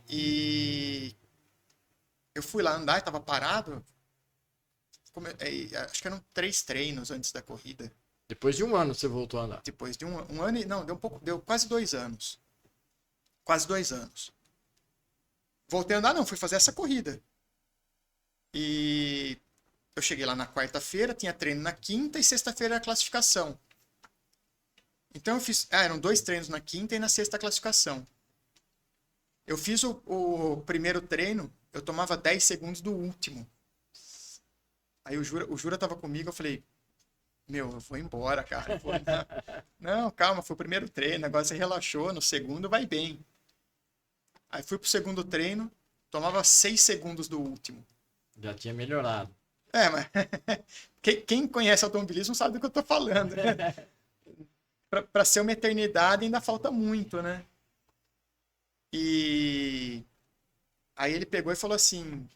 E eu fui lá andar, tava parado. Acho que eram 3 treinos antes da corrida. Depois de um ano você voltou a andar. Depois de um ano, não, deu quase 2 anos. Quase 2 anos. Voltei a andar, não, fui fazer essa corrida. E eu cheguei lá na quarta-feira, tinha treino na quinta e sexta-feira era classificação. Então eu fiz, eram 2 treinos na quinta e na sexta a classificação. Eu fiz o primeiro treino, eu tomava 10 segundos do último. Aí o Jura tava comigo, eu falei, meu, eu vou embora, cara. Não, calma, foi o primeiro treino, agora você relaxou, no segundo vai bem. Aí fui pro segundo treino, tomava 6 segundos do último. Já tinha melhorado. Mas quem conhece automobilismo sabe do que eu tô falando, né? Pra ser uma eternidade ainda falta muito, né? E aí ele pegou e falou assim,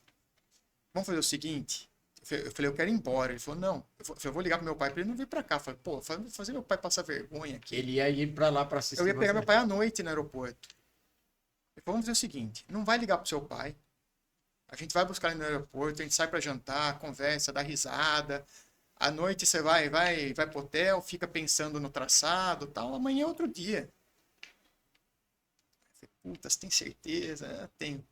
vamos fazer o seguinte... Eu falei, eu quero ir embora. Ele falou, não. Eu vou ligar pro meu pai pra ele não vir pra cá. Eu falei, pô, fazer meu pai passar vergonha aqui. Ele ia ir pra lá pra assistir. Eu ia pegar meu pai à noite no aeroporto. Ele falou, vamos fazer o seguinte, não vai ligar pro seu pai. A gente vai buscar ele no aeroporto, a gente sai pra jantar, conversa, dá risada. À noite você vai pro hotel, fica pensando no traçado e tal. Amanhã é outro dia. Eu falei, puta, você tem certeza? Tenho.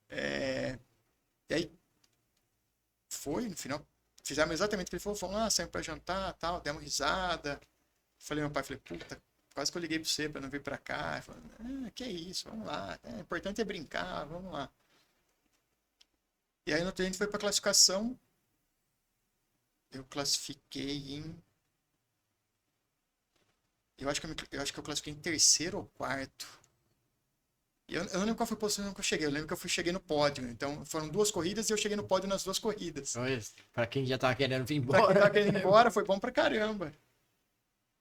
E aí, no final, fizemos exatamente o que ele falou, fomos lá, saímos pra jantar, tal, demos risada. Falei meu pai, puta, quase que eu liguei pra você pra não vir pra cá. Ele falou, que é isso, vamos lá, o importante é brincar, vamos lá. E aí no outro dia a gente foi pra classificação, eu classifiquei em... Eu acho que eu classifiquei em terceiro ou quarto. Eu não lembro qual foi a posição que eu cheguei. Eu lembro que eu cheguei no pódio. Então, foram 2 corridas e eu cheguei no pódio nas 2 corridas. Pra quem já tava querendo vir Pra quem embora. tava querendo ir embora, foi bom pra caramba.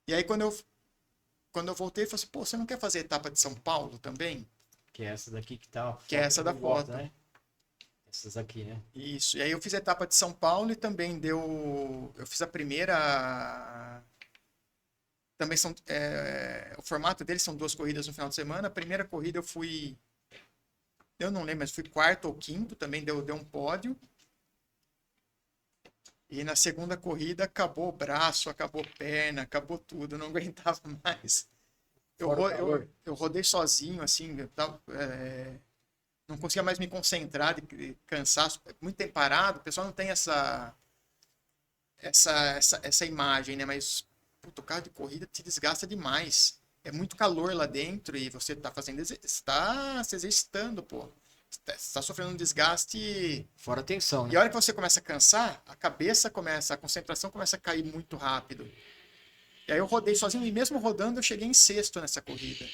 E aí, quando eu voltei, eu falei assim, pô, você não quer fazer a etapa de São Paulo também? Que é essa daqui que tá... Que é essa da foto. Né? Essas aqui, né? Isso. E aí, eu fiz a etapa de São Paulo e também eu fiz a primeira... Também são... o formato deles são 2 corridas no final de semana. A primeira corrida eu fui... Eu não lembro, mas fui quarto ou quinto. Também deu um pódio. E na segunda corrida acabou o braço, acabou a perna, acabou tudo. Eu não aguentava mais. Eu rodei sozinho, assim. Não conseguia mais me concentrar, de cansaço. Muito tempo parado. O pessoal não tem essa imagem, né? Mas... Puta, o carro de corrida te desgasta demais. É muito calor lá dentro e você tá está se exercitando, pô. Você tá sofrendo um desgaste. Fora tensão, né? E a hora que você começa a cansar, a concentração começa a cair muito rápido. E aí eu rodei sozinho e mesmo rodando eu cheguei em sexto nessa corrida.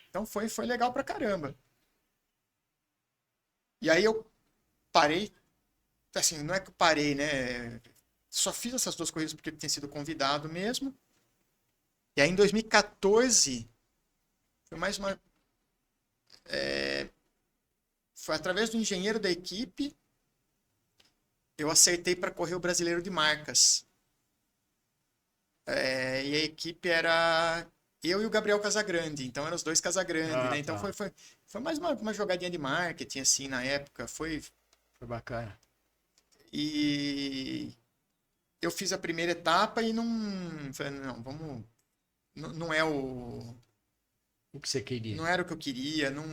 Então foi legal pra caramba. E aí eu parei. Assim, não é que eu parei, né? Só fiz essas 2 corridas porque tinha sido convidado mesmo. E aí em 2014, foi mais uma... foi através do engenheiro da equipe, eu acertei para correr o Brasileiro de Marcas. E a equipe era eu e o Gabriel Casagrande, então eram os 2 Casagrande, né? Então tá. foi mais uma jogadinha de marketing, assim, na época. Foi bacana. E... eu fiz a primeira etapa e falei, não, vamos... Não é o que você queria. Não era o que eu queria, não...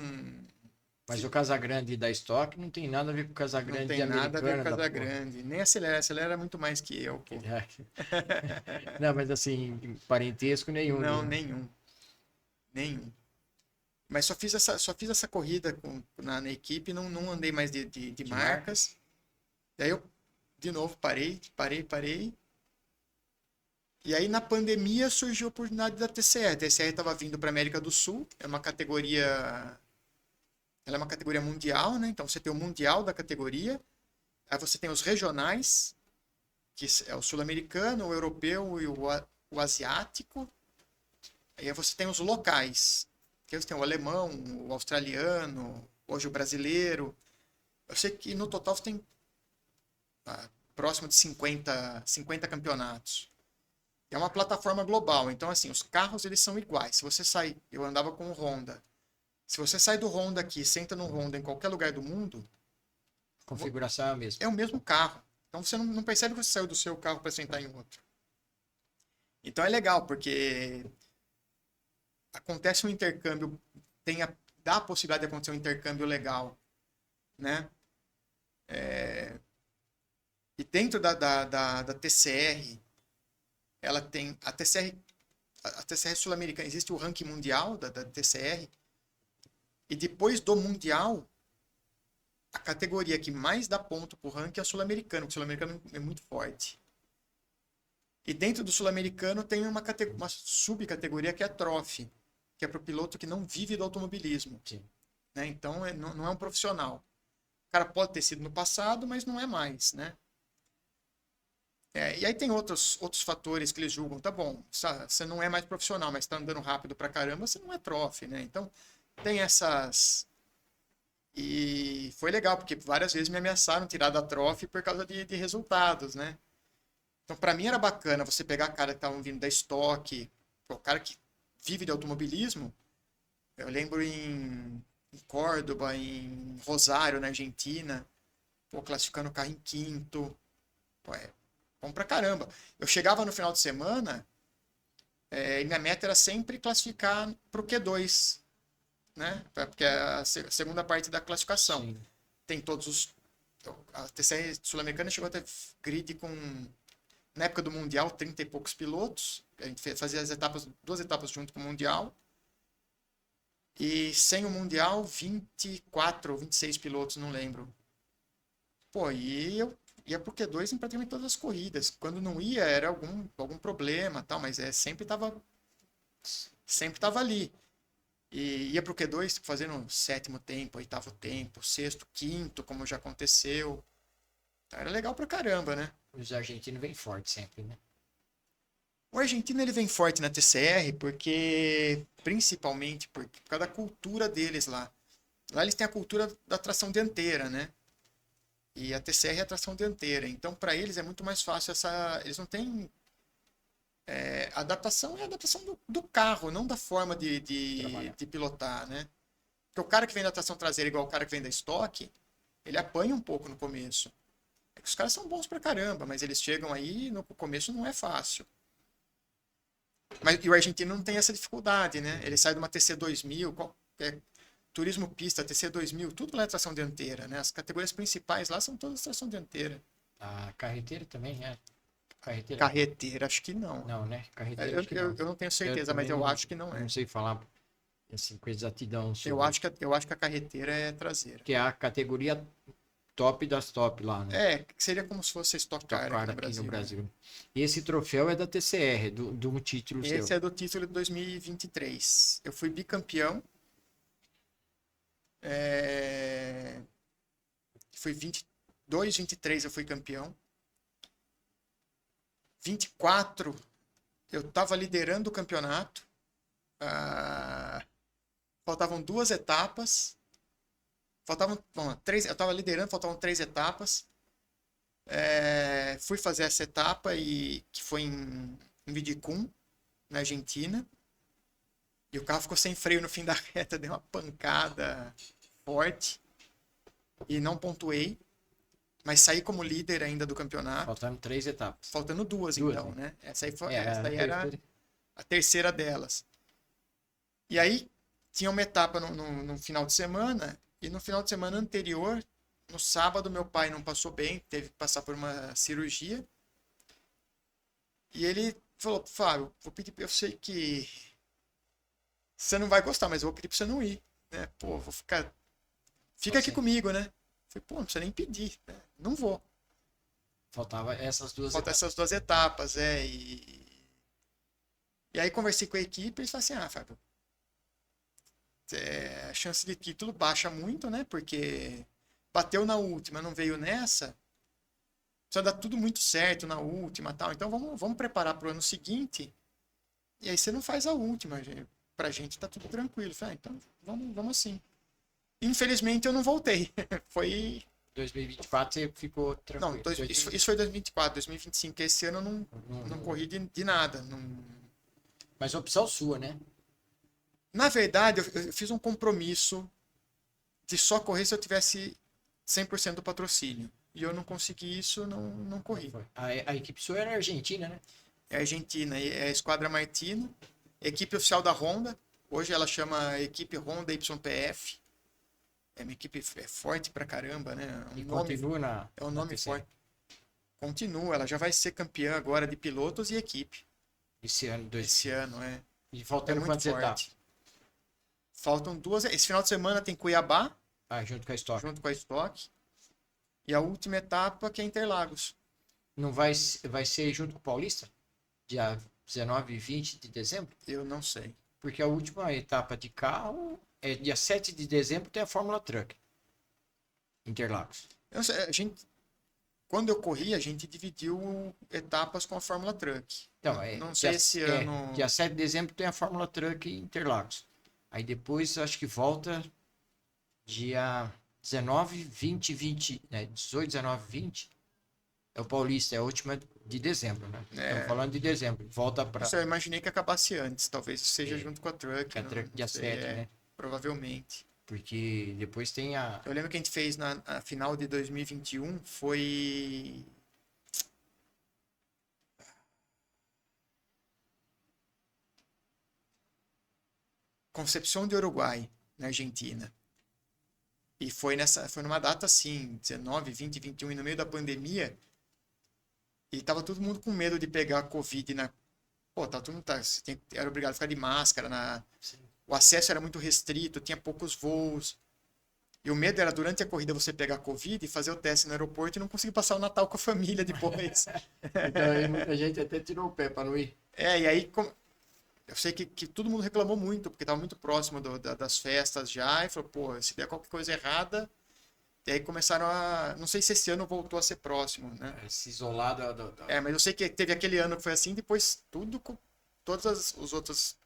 Mas o Casagrande da Stock não tem nada a ver com o Casagrande de Americana. Não tem nada a ver com o Casagrande. Nem acelera muito mais que eu, pô. Não, mas assim, parentesco nenhum. Não, nenhum. Mas só fiz essa corrida na equipe, não andei mais de marcas. Daí eu, de novo, parei. E aí, na pandemia, surgiu a oportunidade da TCR. A TCR estava vindo para a América do Sul. Ela é uma categoria mundial, né? Então, você tem o mundial da categoria. Aí você tem os regionais, que é o sul-americano, o europeu e o asiático. Aí você tem os locais, que você tem o alemão, o australiano, hoje o brasileiro. Eu sei que no total você tem próximo de 50 campeonatos. É uma plataforma global, então assim, os carros eles são iguais. Se você sai, eu andava com o Honda. Se você sai do Honda aqui, senta no Honda em qualquer lugar do mundo, a configuração é a mesma. É o mesmo carro. Então você não percebe que você saiu do seu carro para sentar em outro. Então é legal, porque acontece um intercâmbio, dá a possibilidade de acontecer um intercâmbio legal, né? E dentro da TCR, ela tem a TCR sul-americana, existe o ranking mundial da TCR, e depois do mundial, a categoria que mais dá ponto pro ranking é o sul-americano, porque o sul-americano é muito forte. E dentro do sul-americano tem uma subcategoria que é a Trophy, que é para o piloto que não vive do automobilismo. Sim. Né? Então não é um profissional. O cara pode ter sido no passado, mas não é mais, né? E aí tem outros fatores que eles julgam. Tá bom, você não é mais profissional, mas está andando rápido pra caramba, você não é Trophy, né? Então tem essas... E foi legal, porque várias vezes me ameaçaram tirar da Trophy por causa de resultados, né? Então, para mim era bacana você pegar cara que estavam vindo da Stock, o cara que vive de automobilismo. Eu lembro em Córdoba, em Rosário, na Argentina, classificando o carro em quinto. Pô, bom pra caramba. Eu chegava no final de semana e minha meta era sempre classificar pro Q2, né? Porque é a segunda parte da classificação. Sim. Tem todos os... A TCR sul-americana chegou a ter grid com... Na época do Mundial, 30 e poucos pilotos. A gente fazia duas etapas junto com o Mundial. E sem o Mundial, 24 ou 26 pilotos, não lembro. Pô, e eu ia pro Q2 em praticamente todas as corridas. Quando não ia, era algum problema, tal, mas sempre tava ali. E ia pro Q2 fazendo sétimo tempo, oitavo tempo, sexto, quinto, como já aconteceu. Era legal pra caramba, né? Os argentinos vêm forte sempre, né? O argentino ele vem forte na TCR principalmente por causa da cultura deles lá. Lá eles têm a cultura da tração dianteira, né? E a TCR é a tração dianteira. Então, para eles é muito mais fácil eles não têm... a adaptação é a adaptação do carro, não da forma de pilotar, né? Porque o cara que vem da tração traseira igual o cara que vem da Stock, ele apanha um pouco no começo. É que os caras são bons pra caramba, mas eles chegam aí no começo não é fácil. E o argentino não tem essa dificuldade, né? Ele sai de uma TC2000, turismo pista, TC2000, tudo lá é tração dianteira, né? As categorias principais lá são todas tração dianteira. A carreteira também, é? Carreteira, acho que não. Não, né? Carreteira, acho que não. Eu não tenho certeza, mas eu acho que não é. Não sei falar assim, com exatidão sobre... Eu acho que a carreteira é traseira. Que é a categoria top das top lá, né? Que seria como se fosse Stock Car aqui no Brasil. Né? E esse troféu é da TCR, do título seu. Esse é do título de 2023. Eu fui bicampeão. Foi 22, 23 eu fui campeão. 24 eu estava liderando o campeonato. Faltavam 2 etapas. Eu estava liderando, faltavam 3 etapas. Fui fazer essa etapa que foi em Viticum, na Argentina. E o carro ficou sem freio no fim da reta, deu uma pancada forte. E não pontuei. Mas saí como líder ainda do campeonato. Faltando 3 etapas. Faltando 2 então, né? Essa aí era a terceira delas. E aí, tinha uma etapa no final de semana. E no final de semana anterior, no sábado, meu pai não passou bem. Teve que passar por uma cirurgia. E ele falou, Fábio, vou pedir, eu sei que você não vai gostar, mas eu vou pedir pra você não ir. Né? Pô, vou ficar... Fica aqui comigo, né? Falei, pô, não precisa nem pedir. Né? Não vou. Faltava essas duas etapas. Essas 2 etapas, E aí conversei com a equipe e eles falaram assim, Fábio, a chance de título baixa muito, né? Porque bateu na última, não veio nessa. Precisa dar tudo muito certo na última, tal. Então vamos preparar pro ano seguinte. E aí você não faz a última, pra gente tá tudo tranquilo. Falei, então vamos assim. Infelizmente eu não voltei. Foi 2024 você ficou tranquilo. Não, isso foi 2024, 2025, esse ano eu não corri de nada. Mas opção sua, né? Na verdade, eu fiz um compromisso de só correr se eu tivesse 100% do patrocínio. E eu não consegui isso, não corri. A equipe sua era argentina, né? É argentina, é a Esquadra Martino, equipe oficial da Honda. Hoje ela chama Equipe Honda YPF. É uma equipe forte pra caramba, né? Continua na... É um nome forte. Continua, ela já vai ser campeã agora de pilotos e equipe. Esse ano, Esse ano, é. E É faltando muito quantas forte. etapas? Faltam 2. Esse final de semana tem Cuiabá, Ah, junto com a Stock. junto com a Stock. E a última etapa que é Interlagos. Não vai ser junto com o Paulista? Dia 19 e 20 de dezembro? Eu não sei. Porque a última etapa de carro é dia 7 de dezembro, tem a Fórmula Truck. Interlagos. Eu não sei, quando eu corri, a gente dividiu etapas com a Fórmula Truck. Então, Não sei esse ano. dia 7 de dezembro tem a Fórmula Truck em Interlagos. Aí depois acho que volta dia 19, 20, 20, né? 18, 19, 20. É o Paulista, é a última de dezembro, né? Estamos falando de dezembro. Volta para. Eu imaginei que acabasse antes. Talvez seja junto com a Truck. A Truck dia 7, né? Provavelmente. Porque depois tem a. Eu lembro que a gente fez na final de 2021 foi. Concepción de Uruguai, na Argentina. E foi numa data assim, 19, 20, 21, e no meio da pandemia. E tava todo mundo com medo de pegar a Covid na. Pô, todo mundo era obrigado a ficar de máscara. O acesso era muito restrito, tinha poucos voos. E o medo era, durante a corrida, você pegar a Covid e fazer o teste no aeroporto e não conseguir passar o Natal com a família depois. Então aí muita gente até tirou o pé para não ir. E aí eu sei que todo mundo reclamou muito, porque estava muito próximo das festas já, e falou, pô, se der qualquer coisa errada. E aí começaram a. Não sei se esse ano voltou a ser próximo, né? Se isolar Mas eu sei que teve aquele ano que foi assim, depois todas as outras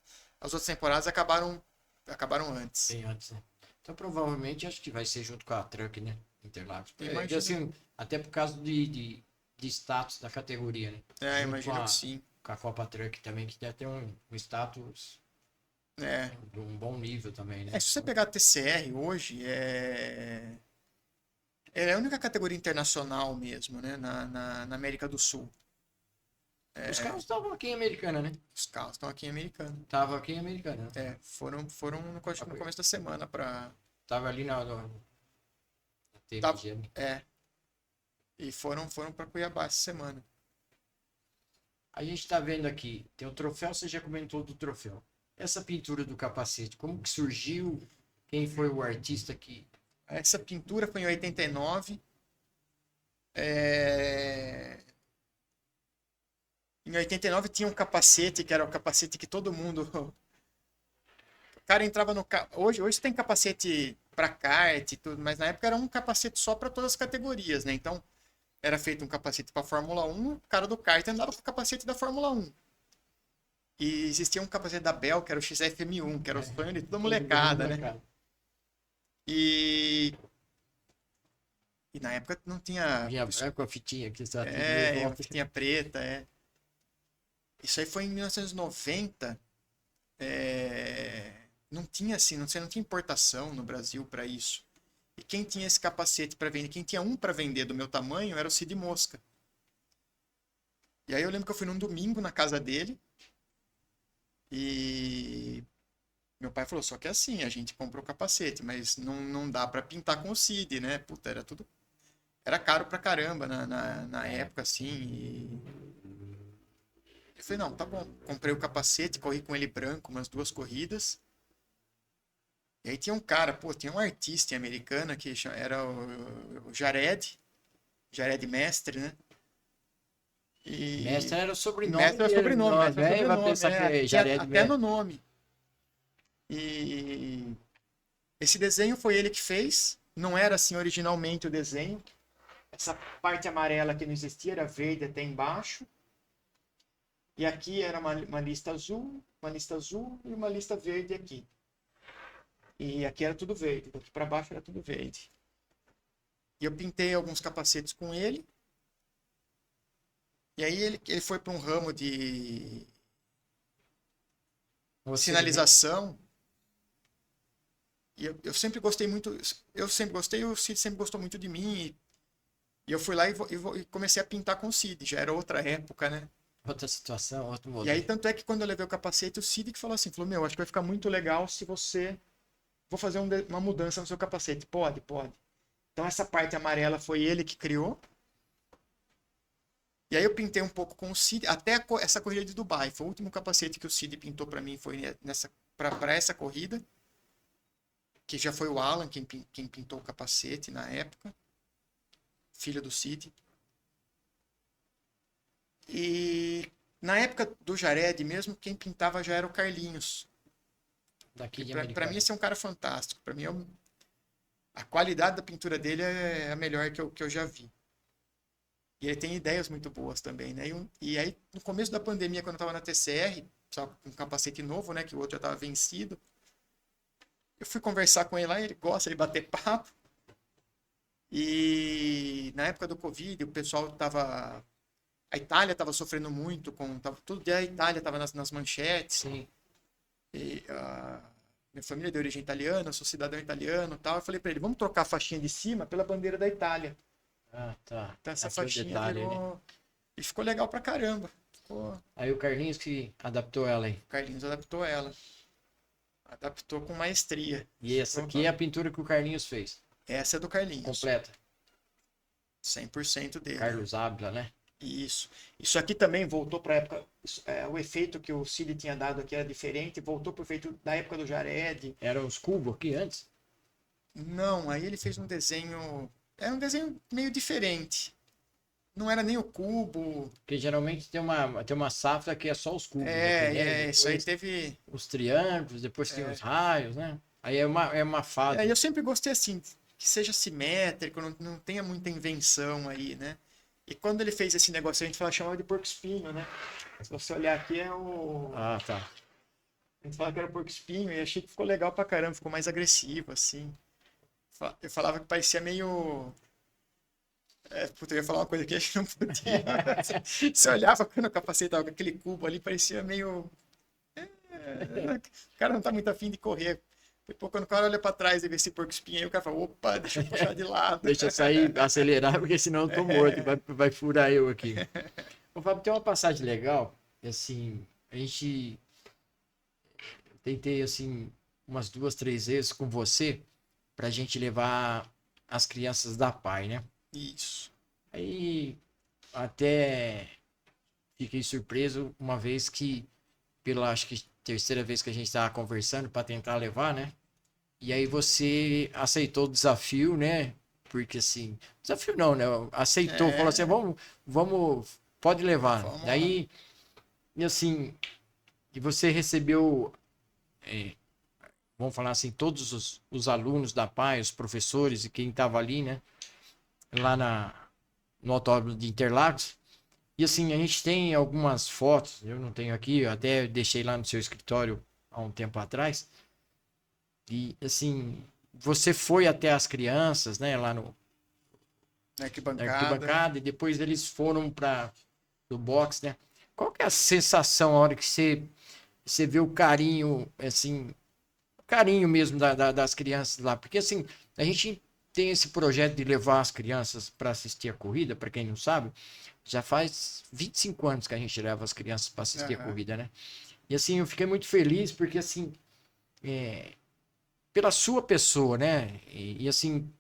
temporadas acabaram antes. Bem antes, né? Então provavelmente acho que vai ser junto com a Truck, né? Interlagos. Imagino. Assim, até por causa de status da categoria, né? Junto Imagino que sim. Com a Copa Truck também, que deve ter um status de um bom nível também, né? Se você pegar a TCR hoje, ela é a única categoria internacional mesmo, né? Na América do Sul. Os carros estavam aqui em Americana, né? Os carros estão aqui em Americana. Estavam aqui em Americana. Né? Foram no começo da semana para. Tava ali na TV. E foram para Cuiabá essa semana. A gente tá vendo aqui, tem o troféu, você já comentou do troféu. Essa pintura do capacete, como que surgiu? Quem foi o artista que... Essa pintura foi em 89. Em 89 tinha um capacete, que era o capacete que todo mundo... O cara entrava no... Hoje tem capacete para kart e tudo, mas na época era um capacete só para todas as categorias, né? Então, era feito um capacete para Fórmula 1, o cara do kart andava com o capacete da Fórmula 1. E existia um capacete da Bell, que era o XFM1, que era o sonho de toda molecada, né? E na época não tinha... Vinha branco, a fitinha aqui. Uma fitinha preta, Isso aí foi em 1990. Não tinha assim, você não tinha importação no Brasil para isso. E quem tinha esse capacete para vender, quem tinha um para vender do meu tamanho era o Cid Mosca. E aí eu lembro que eu fui num domingo na casa dele e meu pai falou, só que assim, a gente comprou o capacete, mas não dá para pintar com o Cid, né? Puta, era caro pra caramba na época, assim, e... Eu falei, não, tá bom. Comprei o capacete, corri com ele branco umas 2 corridas. E aí tinha um cara, tinha um artista em Americana que era o Jared Mestre, né? Mestre era o sobrenome. Mestre era o sobrenome. Vai pensar que é Jared até no nome. E esse desenho foi ele que fez. Não era assim originalmente o desenho. Essa parte amarela que não existia era verde até embaixo. E aqui era uma lista azul e uma lista verde aqui. E aqui era tudo verde, daqui para baixo era tudo verde. E eu pintei alguns capacetes com ele. E aí ele foi para um ramo de sinalização. E eu sempre gostei muito. Eu sempre gostei, o Cid sempre gostou muito de mim. E eu fui lá e comecei a pintar com o Cid. Já era outra época, né? Outra situação, outro modelo. E aí, tanto é que quando eu levei o capacete, o Cid que falou assim, meu, acho que vai ficar muito legal se você... Vou fazer uma mudança no seu capacete. Pode. Então essa parte amarela foi ele que criou. E aí eu pintei um pouco com o Cid, até essa corrida de Dubai. Foi o último capacete que o Cid pintou para mim, foi para essa corrida. Que já foi o Alan quem pintou o capacete na época. Filho do Cid. E na época do Jared mesmo, quem pintava já era o Carlinhos. Daqui de Para Americana. mim esse é um cara fantástico. Para mim a qualidade da pintura dele é a melhor que eu já vi. E ele tem ideias muito boas também, né? E aí, no começo da pandemia, quando eu tava na TCR, só com um capacete novo, né? Que o outro já tava vencido. Eu fui conversar com ele lá, ele gosta de bater papo. E na época do Covid, o pessoal tava... A Itália tava sofrendo muito com... Todo dia a Itália tava nas manchetes. Sim. E, minha família é de origem italiana, eu sou cidadão italiano e tal. Eu falei pra ele, vamos trocar a faixinha de cima pela bandeira da Itália. Ah, tá. Então essa Esse é o faixinha detalhe, virou... né? E ficou legal pra caramba. Aí o Carlinhos que adaptou ela aí. O Carlinhos adaptou ela. Adaptou com maestria. E essa aqui é a pintura que o Carlinhos fez. Essa é do Carlinhos. Completa. 100% dele. Carlos Ávila, né? Isso. Isso aqui também voltou para a época. O efeito que o Cid tinha dado aqui era diferente. Voltou para o efeito da época do Jared. Eram os cubos aqui antes? Não, aí ele fez um desenho. Era um desenho meio diferente. Não era nem o cubo. Porque geralmente tem uma safra que é só os cubos. aqui, né? Isso aí Depois teve. os triângulos, depois tem os raios, né? Aí é uma fase. Eu sempre gostei assim, que seja simétrico, não tenha muita invenção aí, né? E quando ele fez esse negócio, a gente chamava de porco espinho, né? Se você olhar aqui é o. Ah, tá. A gente falava que era porco espinho e achei que ficou legal pra caramba, ficou mais agressivo, assim. Eu falava que parecia meio. Puta, eu ia falar uma coisa que a gente não podia. Você olhava quando o capacete tava com aquele cubo ali, parecia meio. O cara não tá muito afim de correr. Depois, quando o cara olha pra trás e vê esse porco espinho aí, o cara fala, opa, deixa eu puxar de lado. Deixa eu sair, acelerar, porque senão eu tô morto, vai furar eu aqui. Ô, Fábio, tem uma passagem legal, assim, a gente tentei, assim, umas 2, 3 vezes com você, pra gente levar as crianças da PAI, né? Isso. Aí, até fiquei surpreso uma vez que, pela, acho que terceira vez que a gente estava conversando para tentar levar, né? E aí você aceitou o desafio, né? Porque assim, desafio não, né? Aceitou, falou assim, vamos, pode levar. Vamos Daí, e assim, e você recebeu, vamos falar assim, todos os alunos da PAI, os professores e quem estava ali, né? Lá no autódromo de Interlagos. E assim, a gente tem algumas fotos, eu não tenho aqui, eu até deixei lá no seu escritório há um tempo atrás. E assim, você foi até as crianças, né, lá na na arquibancada. arquibancada, e depois eles foram para o box, né? Qual que é a sensação a hora que você vê o carinho, assim, o carinho mesmo das crianças lá? Porque assim, a gente tem esse projeto de levar as crianças para assistir a corrida, para quem não sabe, já faz 25 anos que a gente leva as crianças para assistir a corrida, né? E assim, eu fiquei muito feliz porque assim, pela sua pessoa, né? E assim,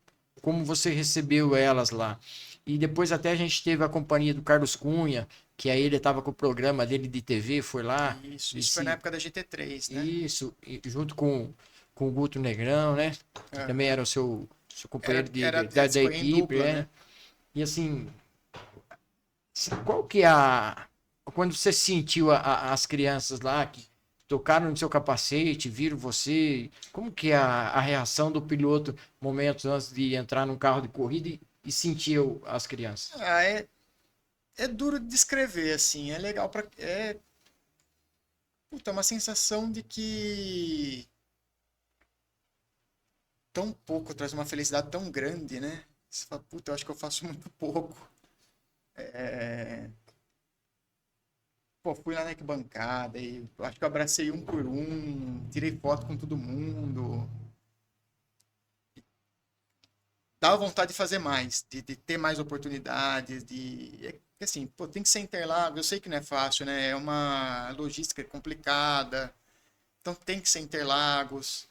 como você recebeu elas lá. E depois até a gente teve a companhia do Carlos Cunha, que aí ele estava com o programa dele de TV, foi lá. Isso foi na época da GT3, né? Isso, e junto com o Guto Negrão, né? Que também era o seu companheiro da equipe, dupla, né? E assim, qual que é quando você sentiu as crianças lá que tocaram no seu capacete, viram você, como que é a reação do piloto momentos antes de entrar num carro de corrida e sentir as crianças? É duro de descrever, assim, é legal pra... Puta, é uma sensação de que tão pouco traz uma felicidade tão grande, né? Você fala, puta, eu acho que eu faço muito pouco. Pô, fui lá na arquibancada e acho que eu abracei um por um, tirei foto com todo mundo. Dá vontade de fazer mais, de ter mais oportunidades, assim, pô, tem que ser Interlagos, eu sei que não é fácil, né? É uma logística complicada, então tem que ser Interlagos.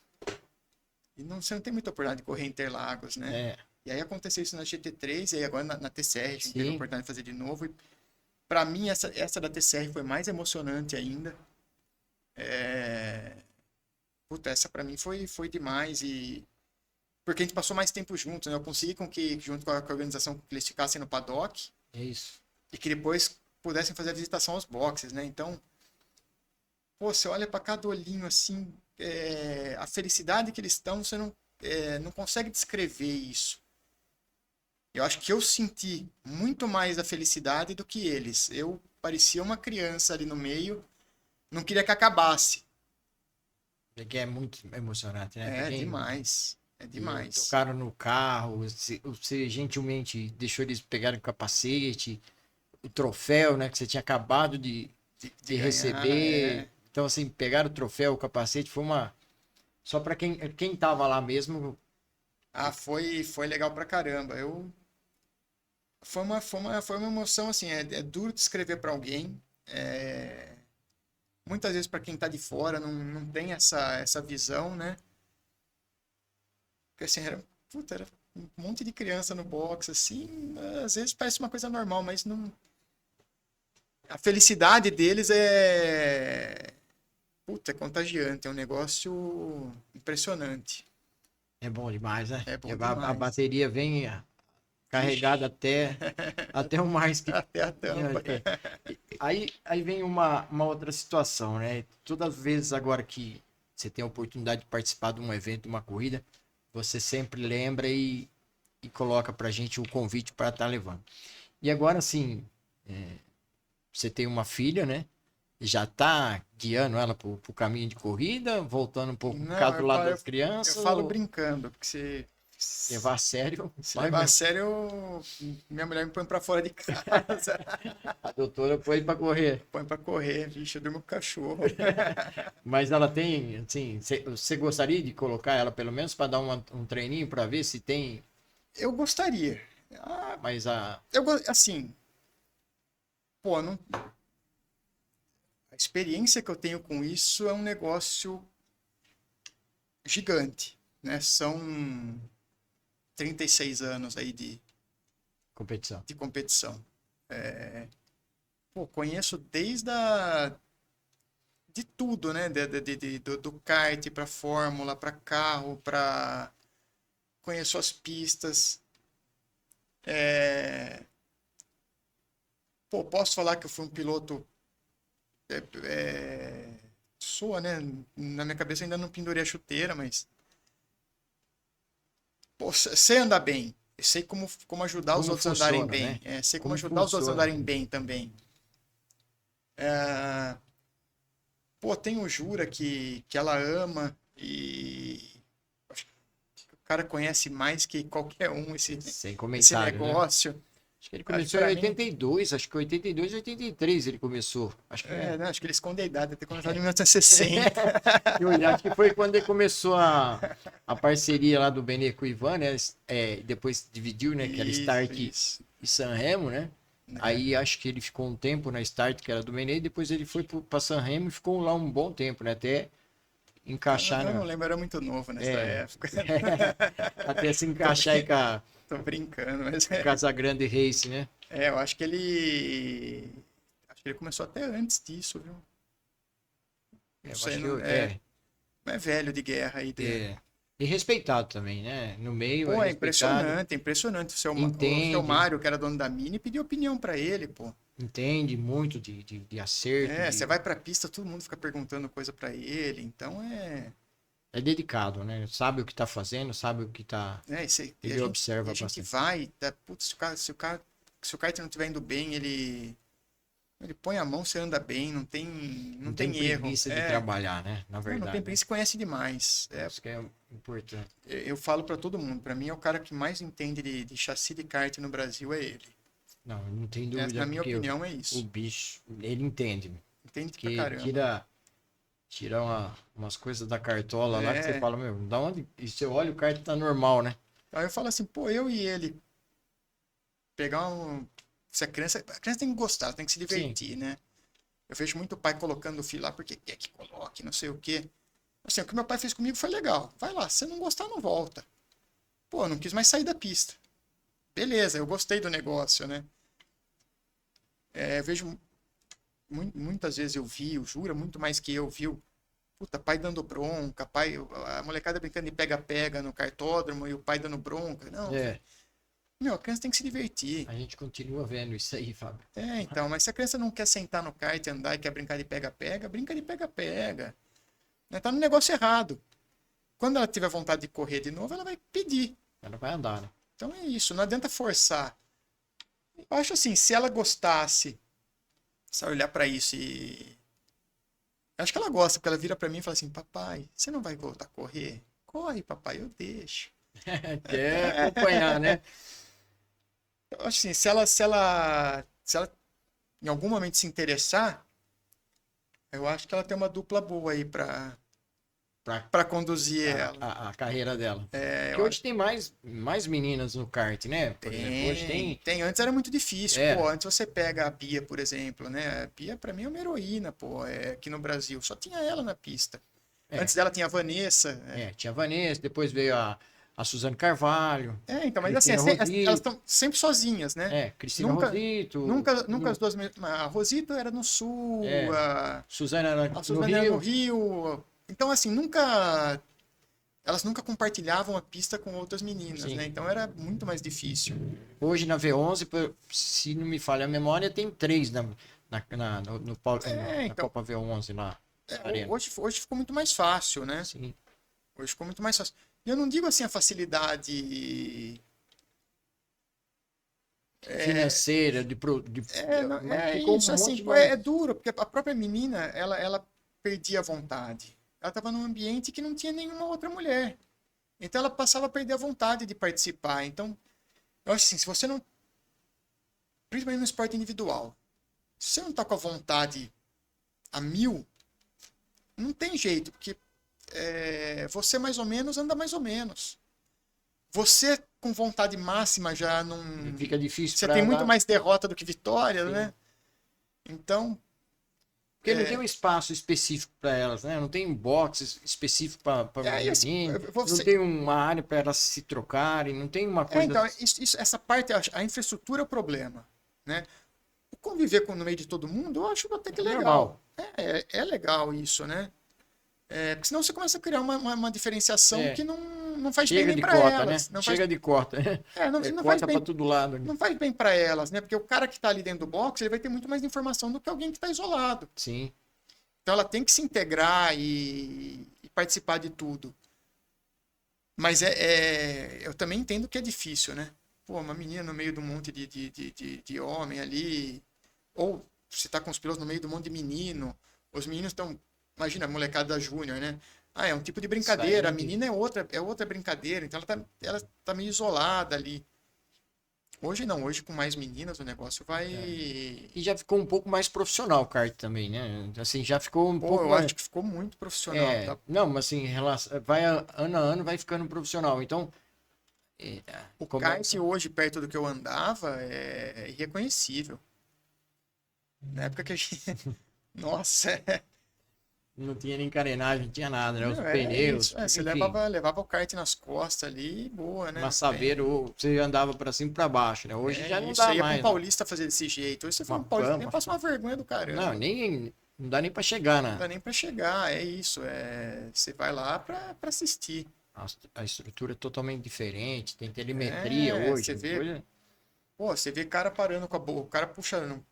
E você não tem muita oportunidade de correr Interlagos, né? E aí aconteceu isso na GT3, e aí agora na TCR a gente teve a oportunidade de fazer de novo. Pra mim, essa da TCR foi mais emocionante ainda. Puta, essa pra mim foi demais. Porque a gente passou mais tempo juntos, né? Eu consegui junto com a organização, que eles ficassem no paddock É isso. e que depois pudessem fazer a visitação aos boxes, né? Então, pô, você olha pra cada olhinho assim, a felicidade que eles estão, você não consegue descrever isso. Eu acho que eu senti muito mais a felicidade do que eles. Eu parecia uma criança ali no meio, não queria que acabasse. Porque é muito emocionante, né? Pra É quem demais, é demais. tocaram no carro, você gentilmente deixou eles pegarem o capacete, o troféu, né? Que você tinha acabado de Ganhar, receber. Então, assim, pegaram o troféu, o capacete, foi uma. Só pra quem tava lá mesmo. Ah, foi legal pra caramba. Foi uma emoção assim, é duro de escrever pra alguém. Muitas vezes pra quem tá de fora não tem essa visão, né? Porque assim, era um monte de criança no box, assim, às vezes parece uma coisa normal, mas não. A felicidade deles puta, é contagiante, é um negócio impressionante. É bom demais, né? É bom A demais. bateria vem carregada Ixi, até o mais que. até a tampa. Aí vem uma outra situação, né? Todas as vezes agora que você tem a oportunidade de participar de um evento, de uma corrida, você sempre lembra e coloca pra gente o convite para estar levando. E agora, assim, você tem uma filha, né? Já tá guiando ela pro caminho de corrida, voltando um pouco por Não, causa do lado das eu crianças, falo ou brincando, porque se levar a sério, vai levar a mesmo. sério, minha mulher me põe pra fora de casa, A doutora foi para correr. põe pra correr, vixe, eu durmo com o cachorro. Mas ela tem, assim, você gostaria de colocar ela pelo menos para dar um treininho para ver se tem. Eu gostaria. Ah, mas a. Assim, pô, não, a experiência que eu tenho com isso é um negócio gigante, né? São 36 anos aí Competição. de competição. Pô, conheço de tudo, né? Do kart para fórmula, para carro, para conheço as pistas. Pô, posso falar que eu fui um piloto sou, né? Na minha cabeça ainda não pendurei a chuteira, mas pô, sei andar bem. Eu sei como ajudar os Como outros a andarem funciona, bem. né? Sei como Como ajudar os outros a funciona. andarem bem também. Pô, tem o Jura que ela ama e acho que o cara conhece mais que qualquer um Sem esse comentário, né? negócio. Acho que ele Acho que começou em pra mim, 82, acho que 82, 83 ele começou. Acho que é. né, acho que ele esconde a idade, deve ter começado em 1960. Eu acho que foi quando ele começou a parceria lá do Benê com o Ivan, né? Depois dividiu, né? Que era Isso, Start isso. e Sanremo, né? Né? Aí acho que ele ficou um tempo na Start, que era do Benê, e depois ele foi para Sanremo e ficou lá um bom tempo, né? Até encaixar Eu não lembro, eu era muito novo nessa é, época. até se Tô, encaixar aí tô brincando, mas com a Casagrande Race, né? eu acho que ele. Acho que ele começou até antes disso, viu? Não Eu sei, acho que não, é velho de guerra aí. e respeitado também, né? No meio é Pô, é respeitado, impressionante, é impressionante. O seu entende, Mário, que era dono da Mini, pediu opinião pra ele, pô. entende muito de acerto, Você vai pra pista, todo mundo fica perguntando coisa pra ele, então é dedicado, né? Sabe o que tá fazendo, sabe o que tá. E Ele a observa gente bastante. vai, putz, se o kart não estiver indo bem, ele põe a mão, você anda bem, não tem, Não não tem tem erro. preguiça de trabalhar, né? Na Não tem verdade, né? preguiça, conhece demais. Isso que é importante. Eu falo pra todo mundo, pra mim é o cara que mais entende de chassi de kart no Brasil é ele. Não tem dúvida, Na minha porque opinião é o isso. bicho, ele entende. Entende pra Que caramba. tira umas coisas da cartola lá que você É. fala, meu, da onde? E você olha, o kart tá normal, né? Aí eu falo assim, pô, eu e ele pegar um. Se a criança tem que gostar, ela tem que se Sim, divertir, né? Eu vejo muito pai colocando o filho lá porque quer que coloque, não sei o quê. Assim, o que meu pai fez comigo foi legal. Vai lá, se você não gostar, não volta. Pô, eu não quis mais sair da pista. Beleza, eu gostei do negócio, né? Eu vejo muitas vezes eu juro, muito mais que eu viu. Puta, pai dando bronca, a molecada brincando de pega-pega no cartódromo e o pai dando bronca. Não, É, meu, a criança tem que se divertir. a gente continua vendo isso aí, Fábio. Então, mas se a criança não quer sentar no kart e andar e quer brincar de pega-pega, brinca de pega-pega. Né? Tá no negócio errado. Quando ela tiver vontade de correr de novo, ela vai pedir. Ela vai andar, né? Então é isso, não adianta forçar. Eu acho assim, se ela gostasse, só olhar pra isso e. Eu acho que ela gosta, porque ela vira pra mim e fala assim: Papai, você não vai voltar a correr? Corre, papai, eu deixo. Quer acompanhar, né? Eu acho assim, se ela em algum momento se interessar, eu acho que ela tem uma dupla boa aí pra, Pra pra conduzir ela. a carreira dela. Porque Eu hoje tem mais meninas no kart, né? Por exemplo, hoje tem. Antes era muito difícil, É. pô. Antes você pega a Bia, por exemplo, né? A Bia, pra mim, é uma heroína, pô. Aqui no Brasil. Só tinha ela na pista. É. Antes dela tinha a Vanessa. Tinha a Vanessa, depois veio a Suzane Carvalho. Então, mas assim, Cristina elas Rosito. estão sempre sozinhas, né? Cristina Nunca, Rosito. nunca as duas. A Rosito era no Sul, Suzane era a no Suzana era no Rio. Rio. Então, assim, elas nunca compartilhavam a pista com outras meninas, Sim. né? Então era muito mais difícil. Hoje na V11, se não me falha a memória, tem 3 no então, Copa V11 lá. Na arena. hoje ficou muito mais fácil, né? Sim. Hoje ficou muito mais fácil. E eu não digo assim a facilidade. Financeira, mas ficou Isso, um assim, monte pô, mais. é duro, porque a própria menina, ela perdia a vontade. Ela estava num ambiente que não tinha nenhuma outra mulher. Então ela passava a perder a vontade de participar. Então, eu acho assim, se você não. Principalmente no esporte individual, se você não tá com a vontade a mil, não tem jeito, porque você mais ou menos anda mais ou menos. Você com vontade máxima já não. Fica difícil Você para tem andar. muito mais derrota do que vitória, Sim. né? Então. Porque não tem um espaço específico para elas, né? Não tem um box específico para menino, não tem uma área para elas se trocarem, não tem uma coisa. Então, essa parte, a infraestrutura é o problema, né? O conviver no meio de todo mundo, eu acho até que legal. É legal isso, né? Porque senão você começa a criar uma diferenciação que não faz bem nem para elas. Né? Chega de cota. Não faz cota bem para todo lado. Não faz bem para elas, né? Porque o cara que está ali dentro do box, ele vai ter muito mais informação do que alguém que está isolado. Sim. Então ela tem que se integrar e participar de tudo. Mas eu também entendo que é difícil, né? Pô, uma menina no meio de um monte de homem ali. Ou você tá com os pilotos no meio de um monte de menino. Os meninos estão. Imagina, a molecada da Júnior, né? É um tipo de brincadeira. A menina é outra brincadeira. Então ela tá meio isolada ali. Hoje não, hoje com mais meninas o negócio vai. E já ficou um pouco mais profissional o kart também, né? Assim, já ficou um pouco. Eu acho que ficou muito profissional. Tá? Não, mas assim, vai ano a ano vai ficando profissional. Então. O kart hoje, perto do que eu andava, é irreconhecível. Na época que a gente. Nossa, Não tinha nem carenagem, não tinha nada, né? Os Não, pneus. você levava o kart nas costas ali, boa, né? Massaveiro, você andava pra cima e pra baixo, né? Hoje já não isso dá aí mais. É pra um paulista fazer desse jeito. Hoje você for um paulista, nem passa uma vergonha do caramba. Não dá nem pra chegar, né? Não dá nem pra chegar, é isso. Você vai lá pra assistir. A estrutura é totalmente diferente, tem telemetria hoje. Você vê, você vê cara parando com a bolsa, o cara puxa no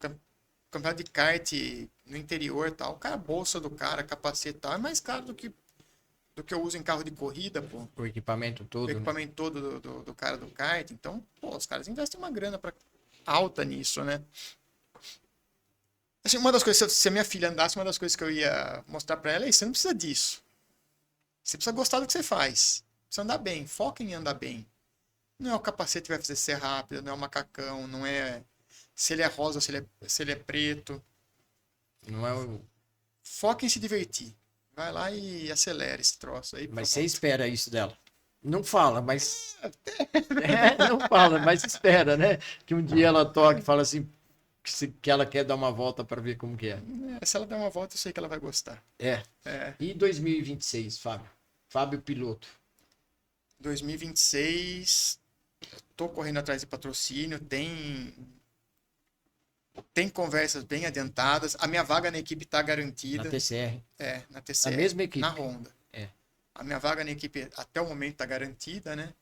campeonato de kart no interior e tal, o cara, a bolsa do cara, capacete e tal, é mais caro do que eu uso em carro de corrida, pô. O equipamento todo. O equipamento todo do cara do kart. Então, pô, os caras investem uma grana alta nisso, né? Assim, uma das coisas, se a minha filha andasse, uma das coisas que eu ia mostrar pra ela é isso, você não precisa disso. Você precisa gostar do que você faz. Precisa andar bem, foca em andar bem. Não é o capacete que vai fazer ser rápido, não é o macacão, não é se ele é rosa ou se ele é preto. Não é o... Foca em se divertir. Vai lá e acelera esse troço aí. Mas você espera isso dela. Não fala, mas... não fala, mas espera, né? Que um dia ela toque e fala assim que ela quer dar uma volta para ver como que é. Se ela der uma volta, eu sei que ela vai gostar. E 2026, Fábio? Fábio Piloto. 2026, tô correndo atrás de patrocínio, Tem conversas bem adiantadas. A minha vaga na equipe está Na garantida. TCR. Na TCR. Na mesma equipe. Na Honda. É. A minha vaga na equipe até o momento está garantida, né?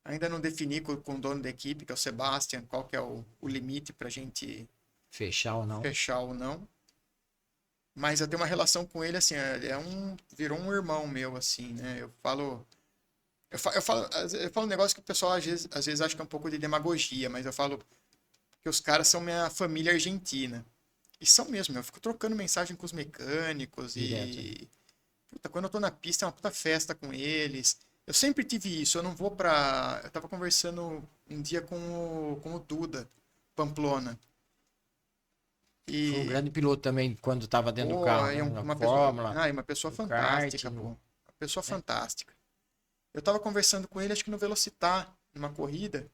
Ainda não defini com o dono da equipe, que é o Sebastian, qual que é o limite para a gente Fechar ou não. fechar ou não. Mas eu tenho uma relação com ele, assim, virou um irmão meu, assim, né? Eu falo um negócio que o pessoal às vezes acha que é um pouco de demagogia, mas eu falo que os caras são minha família argentina. E são mesmo, eu fico trocando mensagem com os mecânicos Direto. Puta, quando eu tô na pista é uma puta festa com eles. Eu sempre tive isso, eu não vou pra... Eu tava conversando um dia com o Duda, Pamplona. Foi um E, grande piloto também quando estava dentro do pô, carro, né? Na uma pessoa, Fórmula, uma pessoa no kart, fantástica, pô. Uma pessoa né? fantástica. Eu tava conversando com ele, acho que no Velocitar, numa corrida,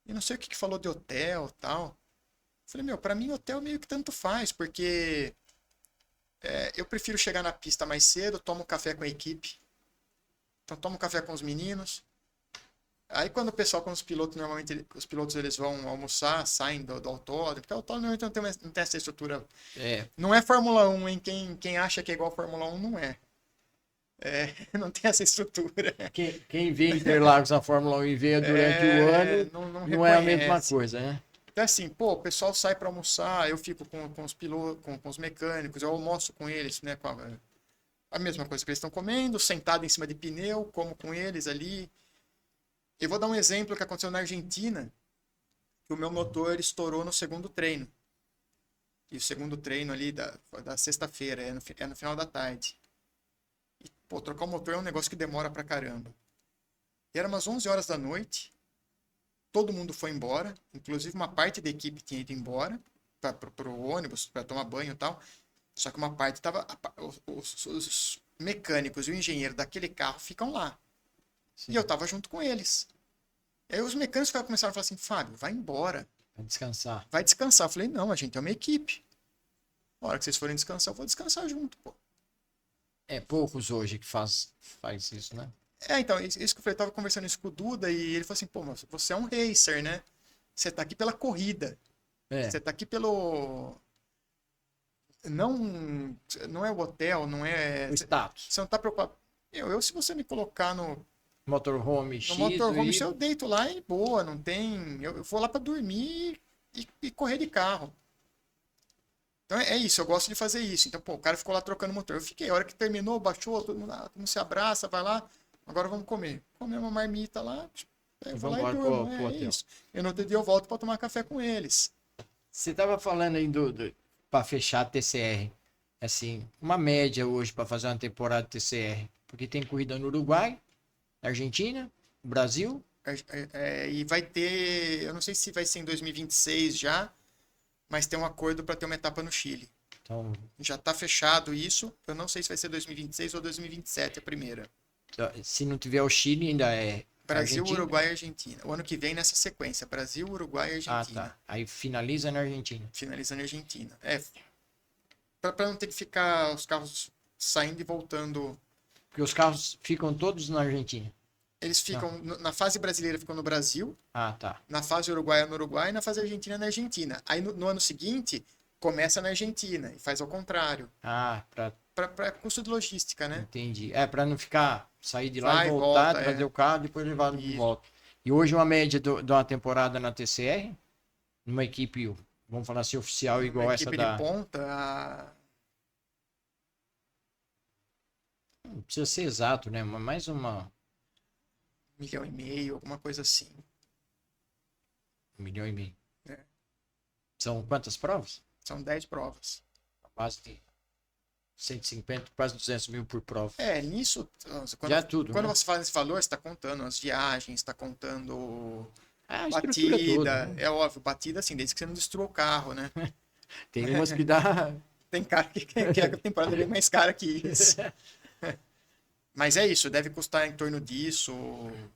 e não sei o que falou de hotel e tal. Falei, meu, pra mim hotel meio que tanto faz, porque eu prefiro chegar na pista mais cedo, tomo café com a equipe. Então tomo café com os meninos. Aí quando quando os pilotos, normalmente, os pilotos eles vão almoçar, saem do autódromo, porque o autódromo normalmente não tem essa estrutura. É, Não é Fórmula 1, hein? Quem acha que é igual a Fórmula 1 não é. Não tem essa estrutura. quem vê Interlagos na Fórmula 1 e vê durante o ano, Não não é a mesma reconhece. coisa, né? Então, assim, pô, o pessoal sai para almoçar, eu fico com os pilotos, com os mecânicos, eu almoço com eles, né? A mesma coisa que eles estão comendo, sentado em cima de pneu, como com eles ali. Eu vou dar um exemplo que aconteceu na Argentina, que o meu motor estourou no segundo treino. E o segundo treino ali da sexta-feira, é no final da tarde. E, pô, trocar o motor é um negócio que demora pra caramba. E era umas 11 horas da noite, todo mundo foi embora, inclusive uma parte da equipe tinha ido embora pro ônibus, para tomar banho e tal. Só que uma parte tava. Os mecânicos e o engenheiro daquele carro ficam lá. Sim. E eu tava junto com eles. Aí os mecânicos começaram a falar assim, Fábio, vai embora. Pra descansar. Vai descansar. Eu falei, não, a gente é uma equipe. Na hora que vocês forem descansar, eu vou descansar junto, pô. É poucos hoje que faz isso, né? Então, isso que eu falei, eu tava conversando isso com o Duda e ele falou assim, pô, mas você é um racer, né? Você tá aqui pela corrida. É, Você tá aqui pelo... Não é o hotel, não é... o status. Você não tá preocupado. Se você me colocar Motorhome no X, motorhome, se Y. eu deito lá e boa, não tem... Eu vou lá pra dormir e correr de carro. Então é isso, eu gosto de fazer isso. Então, pô, o cara ficou lá trocando motor. Eu fiquei, a hora que terminou, baixou, todo mundo se abraça, vai lá, agora vamos comer. Comer uma marmita lá, eu E vou vamos lá e embora durmo. pro É hotel. isso. E no outro dia eu volto pra tomar café com eles. Você tava falando aí para fechar a TCR. Assim, uma média hoje para fazer uma temporada de TCR. Porque tem corrida no Uruguai, na Argentina, no Brasil. E vai ter, eu não sei se vai ser em 2026 já, mas tem um acordo para ter uma etapa no Chile. Então, Já tá fechado isso. Eu não sei se vai ser 2026 ou 2027 a primeira. se não tiver o Chile, ainda é Brasil, Argentina. Uruguai e Argentina. O ano que vem nessa sequência, Brasil, Uruguai e Ah, Argentina. tá. Aí finaliza na Argentina. Finalizando a Argentina. Para não ter que ficar os carros saindo e voltando. Porque os carros ficam todos na Argentina. Eles ficam, na fase brasileira ficam no Brasil, Ah, tá. na fase uruguaia no Uruguai e na fase argentina na Argentina. Aí no ano seguinte, começa na Argentina e faz ao contrário. Ah, Para custo de logística, né? entendi. É, para não ficar, sair de lá Vai e e voltar, volta, trazer o carro, depois levar de Isso. volta. E hoje uma média de uma temporada na TCR, numa equipe, vamos falar assim, oficial, igual Uma essa equipe da... de ponta, Não precisa ser exato, né? Mas mais uma... 1,5 milhão, alguma coisa assim. 1,5 milhão. É. São quantas provas? São 10 provas. Quase de 150, quase 200 mil por prova. Nisso, Já é tudo, quando né? você faz esse valor, você está contando as viagens, está contando A estrutura toda, batida. né? É óbvio, batida assim, desde que você não destrua o carro, né? Tem umas que dá... Tem cara que a temporada é bem mais cara que isso. Mas é isso, deve custar em torno disso.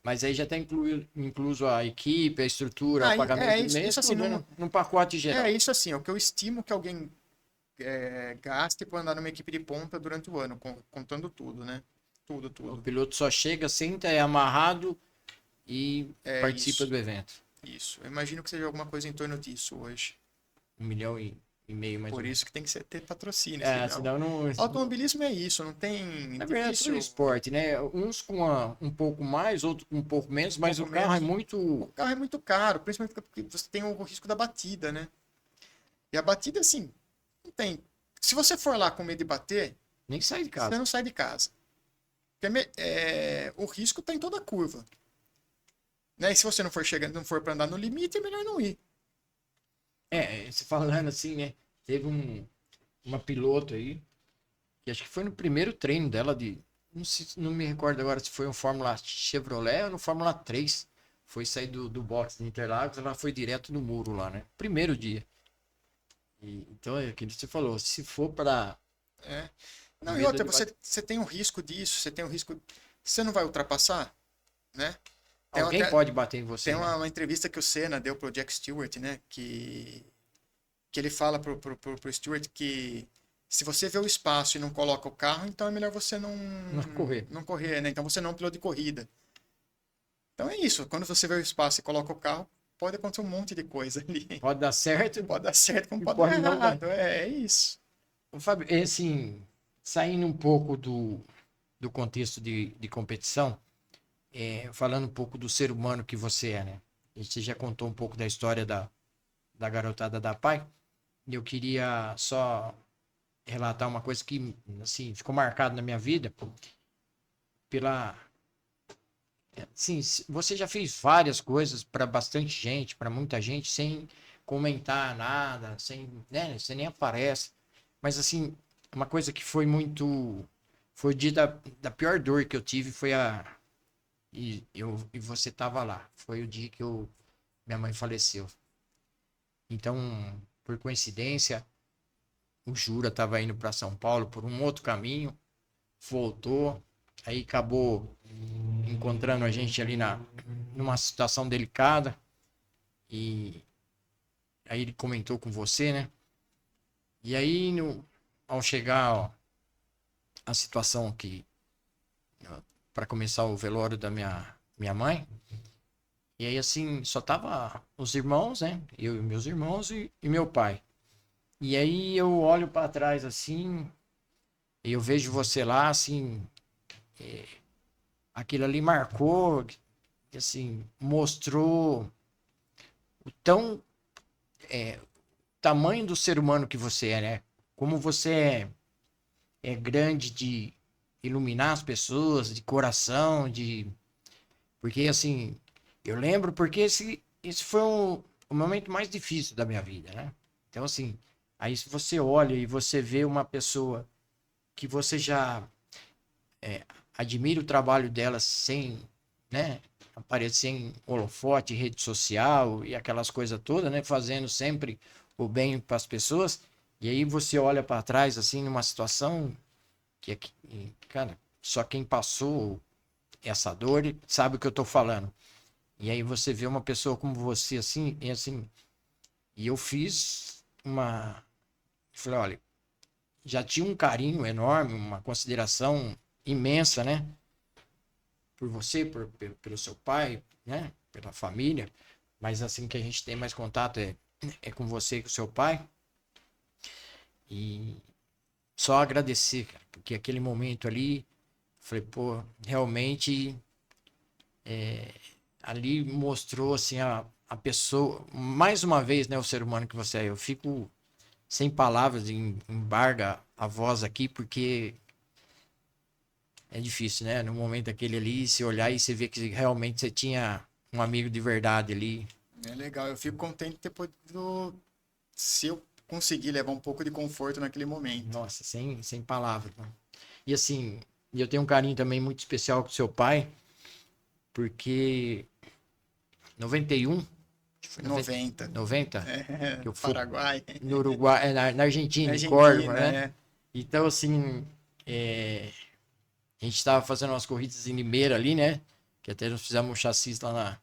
Mas aí já está incluso a equipe, a estrutura, o pagamento do mês, isso assim, tudo num pacote geral. é isso assim, é o que eu estimo que alguém gaste para andar numa equipe de ponta durante o ano, contando tudo, né? O piloto só chega, senta, é amarrado e participa Isso. do evento. Isso. Eu imagino que seja alguma coisa em torno disso hoje. 1,5 milhão mais ou Por menos. isso que tem que ter patrocínio, É, senão... senão não. Automobilismo é isso, não tem... Na verdade, é tudo Difícil, esporte, né? Uns com um pouco mais, outros com um pouco menos, um mas o pouco carro é menos. muito. O carro é muito caro, principalmente porque você tem o risco da batida, né? E a batida, assim, não tem... Se você for lá com medo de bater, Nem sai de você casa. não sai de casa. Porque o risco está em toda a curva. Né? E se você não for chegando, não for para andar no limite, é melhor não ir. Se falando assim, né? Teve uma piloto aí, que acho que foi no primeiro treino dela de. Não, não me recordo agora se foi um Fórmula Chevrolet ou no Fórmula 3. Foi sair do box de Interlagos, ela foi direto no muro lá, né? Primeiro dia. Então é aquilo que você falou, se for para É. Não, e medo outra, de você tem um risco disso, você tem um risco. Você não vai ultrapassar, né? alguém pode bater em Tem você, né? uma entrevista que o Senna deu pro Jack Stewart, né? Que ele fala pro Stewart que se você vê o espaço e não coloca o carro, então é melhor você Não correr. não correr, né? Então você não é um piloto de corrida. Então é isso. Quando você vê o espaço e coloca o carro, pode acontecer um monte de coisa ali. Pode dar certo Pode dar certo, como e pode dar pode não dar. errado. É isso. Ô, Fábio, assim, saindo um pouco do contexto de competição, falando um pouco do ser humano que você é, né? A gente já contou um pouco da história da garotada da Pai, e eu queria só relatar uma coisa que, assim, ficou marcado na minha vida pela... Sim, você já fez várias coisas para bastante gente, para muita gente, sem comentar nada, sem, né, você nem aparece. Mas assim, uma coisa que foi muito, foi o dia da pior dor que eu tive foi e você tava lá. Foi o dia que minha mãe faleceu. Então, por coincidência, o Jura tava indo para São Paulo por um outro caminho, voltou, aí acabou encontrando a gente ali numa situação delicada e aí ele comentou com você, né? E aí ao chegar a situação que para começar o velório da minha mãe, e aí assim só tava os irmãos, né? Eu e meus irmãos e meu pai. E aí eu olho para trás assim e eu vejo você lá assim, aquilo ali marcou, assim, mostrou o tamanho do ser humano que você é, né? Como você é grande de iluminar as pessoas, de coração, porque assim, eu lembro porque esse foi o momento mais difícil da minha vida, né? Então assim, aí se você olha e você vê uma pessoa que você já admira o trabalho dela sem, né, aparecer em holofote, rede social e aquelas coisas todas, né, fazendo sempre o bem para as pessoas. E aí você olha para trás assim numa situação que cara, só quem passou essa dor sabe o que eu tô falando. E aí você vê uma pessoa como você assim, e eu fiz falei, olha, já tinha um carinho enorme, uma consideração imensa, né? Por você, pelo seu pai, né? Pela família. Mas assim que a gente tem mais contato é com você e com o seu pai. E só agradecer, cara, porque aquele momento ali, falei, pô, realmente ali mostrou assim a pessoa, mais uma vez, né, o ser humano que você é. Eu fico sem palavras, embarga a voz aqui, porque é difícil, né? No momento aquele ali, se olhar e você ver que realmente você tinha um amigo de verdade ali. É legal. Eu fico contente de ter podido. Se eu conseguir levar um pouco de conforto naquele momento. Nossa, sem palavras. Né? E assim, eu tenho um carinho também muito especial com seu pai, porque 91, acho que foi 90. 90 É, que eu fui Paraguai. no Uruguai, na Argentina, em Córdoba, Argentina, né? é. Então, assim, a gente estava fazendo umas corridas em Limeira ali, né? Que até nós fizemos um chassi lá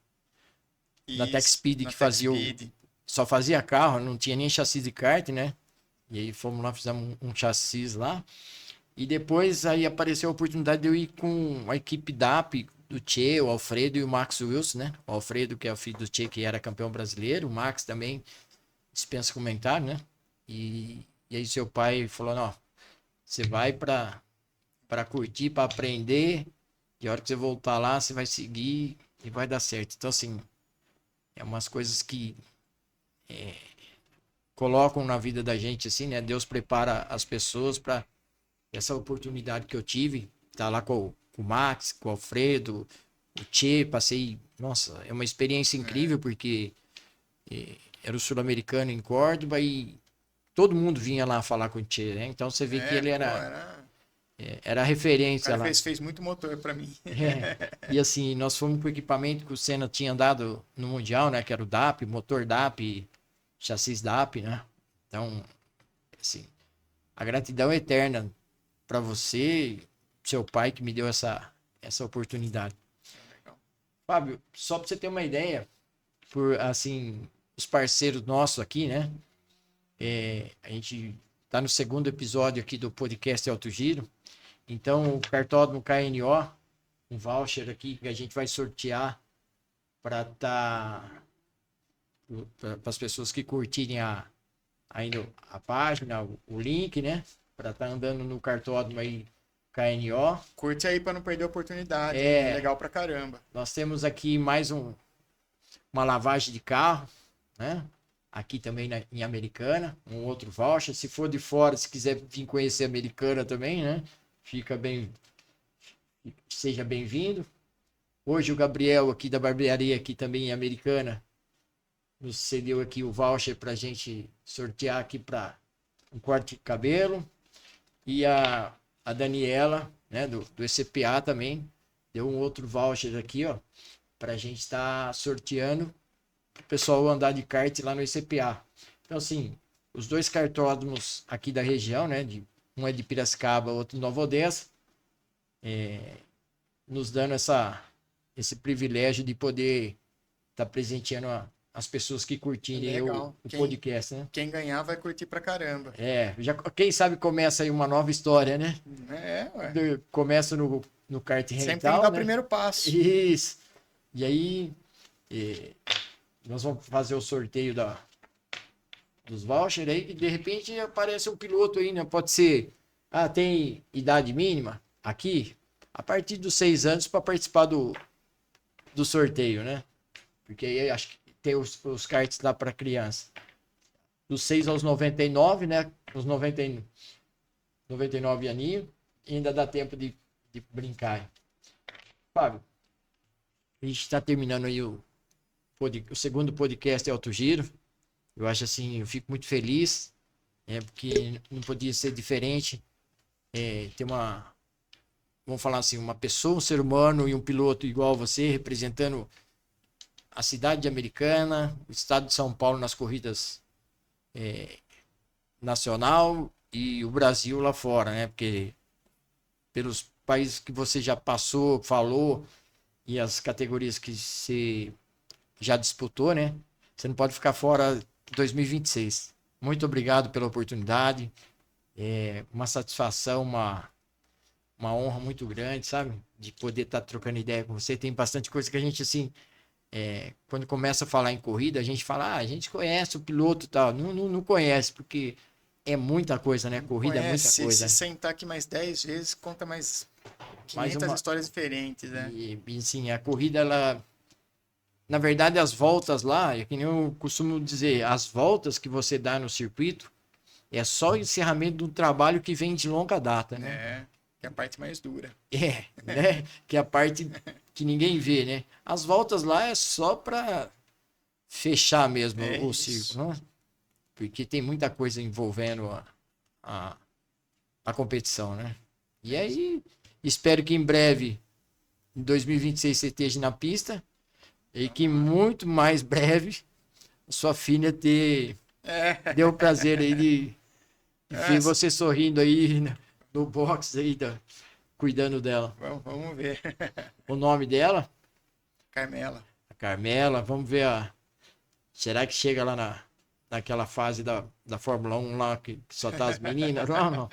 na Tech Isso, Speed, na que Tech fazia Speed. só fazia carro, não tinha nem chassi de kart, né? E aí fomos lá, fizemos um chassi lá. E depois aí apareceu a oportunidade de eu ir com a equipe DAP, do Che, o Alfredo e o Max Wilson, né? O Alfredo, que é o filho do Che, que era campeão brasileiro. O Max também dispensa comentário, né? E aí seu pai falou, não, você vai para curtir, para aprender, e a hora que você voltar lá, você vai seguir e vai dar certo. Então, assim, é umas coisas que colocam na vida da gente, assim, né? Deus prepara as pessoas para essa oportunidade que eu tive, tá lá com o Max, com o Alfredo, o Che, passei, nossa, é uma experiência incrível, porque era o sul-americano em Córdoba e todo mundo vinha lá falar com o Che, né? Então você vê que ele era O referência cara lá. fez muito motor pra mim. E assim, nós fomos com o equipamento que o Senna tinha andado no Mundial, né? Que era o DAP, motor DAP, chassis DAP, né? Então, assim, a gratidão é eterna para você, seu pai, que me deu essa oportunidade. Fábio, só para você ter uma ideia, por assim, os parceiros nossos aqui, né? A gente tá no segundo episódio aqui do podcast Alto Giro. Então, o cartódromo KNO, um voucher aqui que a gente vai sortear para as pessoas que curtirem ainda a página, o link, né? Para estar andando no cartódromo aí KNO. Curte aí pra não perder a oportunidade. É legal pra caramba. Nós temos aqui mais uma lavagem de carro, né? Aqui também em Americana, um outro voucher. Se for de fora, se quiser vir conhecer Americana também, né? Seja bem-vindo. Hoje o Gabriel aqui da barbearia aqui também em Americana nos cedeu aqui o voucher para a gente sortear aqui para um corte de cabelo. E a Daniela, né, do ECPA também, deu um outro voucher aqui, ó, para a gente estar sorteando para o pessoal andar de kart lá no ECPA. Então, assim, os dois cartódromos aqui da região, né, um é de Piracicaba, outro de Nova Odessa, nos dando esse privilégio de poder estar presenteando as pessoas que curtirem o podcast, né? Quem ganhar vai curtir pra caramba. Quem sabe começa aí uma nova história, né? Ué. Começa no kart rental, sempre tem que dar o né? primeiro passo. Isso. E aí, nós vamos fazer o sorteio dos vouchers aí, e de repente aparece um piloto aí, né? Pode ser, tem idade mínima aqui, a partir dos 6 anos para participar do sorteio, né? Porque aí acho que tem os karts lá para criança. Dos 6 aos 99, né? Os 99 aninhos, e ainda dá tempo de brincar. Fábio, a gente está terminando aí o segundo podcast Alto Giro. Eu acho assim, eu fico muito feliz, porque não podia ser diferente. Ter vamos falar assim, uma pessoa, um ser humano e um piloto igual você, representando a cidade de Americana, o estado de São Paulo nas corridas nacional e o Brasil lá fora, né? Porque pelos países que você já passou, falou, e as categorias que você já disputou, né? Você não pode ficar fora de 2026. Muito obrigado pela oportunidade. Uma satisfação, uma honra muito grande, sabe? De poder estar trocando ideia com você. Tem bastante coisa que a gente, assim, quando começa a falar em corrida, a gente fala, a gente conhece o piloto e tal. Não conhece, porque é muita coisa, né? Corrida é muita coisa. Se sentar aqui mais 10 vezes, conta mais 500 histórias diferentes, né? E assim, a corrida, ela... Na verdade, as voltas lá, é que nem eu costumo dizer, as voltas que você dá no circuito é só o encerramento de um trabalho que vem de longa data, né? Que é a parte mais dura. Né? Que é a parte que ninguém vê, né? As voltas lá é só para fechar mesmo o círculo, né? Porque tem muita coisa envolvendo a competição, né? E aí, espero que em breve, em 2026, você esteja na pista e que muito mais breve sua filha deu o prazer aí de ver você sorrindo aí no box aí, cuidando dela. Vamos ver. O nome dela? Carmela. A Carmela. Vamos ver será que chega lá naquela fase da Fórmula 1 lá que só tá as meninas? Não.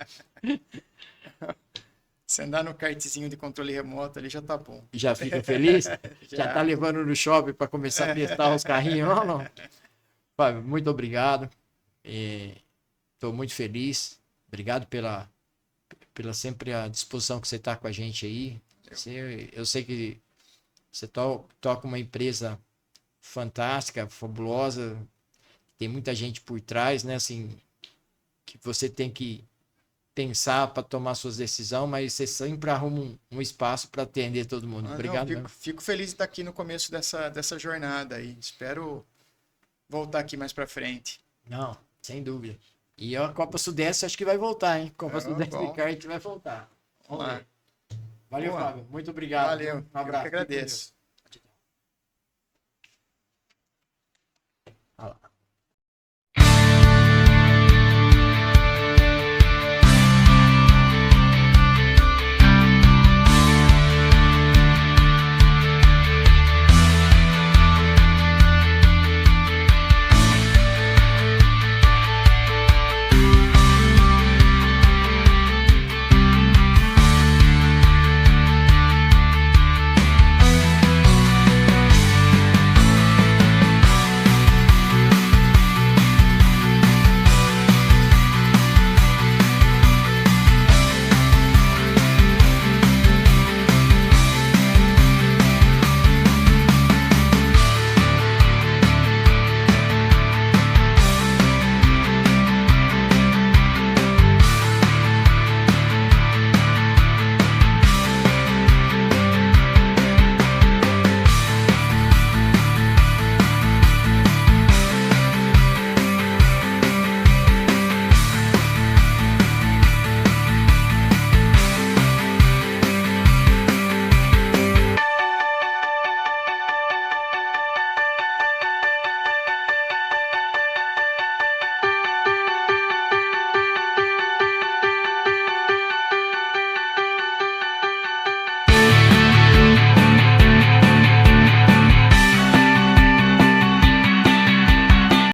Se andar no kartzinho de controle remoto ali já tá bom. Já fica feliz? Já Já. tá levando no shopping para começar a testar os carrinhos? Não, não. Fábio, muito obrigado. Estou muito feliz. Obrigado pela sempre a disposição que você está com a gente aí. Eu sei que você toca uma empresa fantástica, fabulosa. Tem muita gente por trás, né? Assim, que você tem que pensar para tomar suas decisões, mas você sempre arruma um espaço para atender todo mundo. Obrigado. Não, fico feliz de estar aqui no começo dessa jornada aí. Espero voltar aqui mais para frente. Não, sem dúvida. E a Copa Sudeste acho que vai voltar, hein? Copa Sudeste de kart vai voltar. Vamos lá. Valeu, Boa. Fábio. Muito obrigado. Valeu. Um abraço. Eu que agradeço. Olha lá.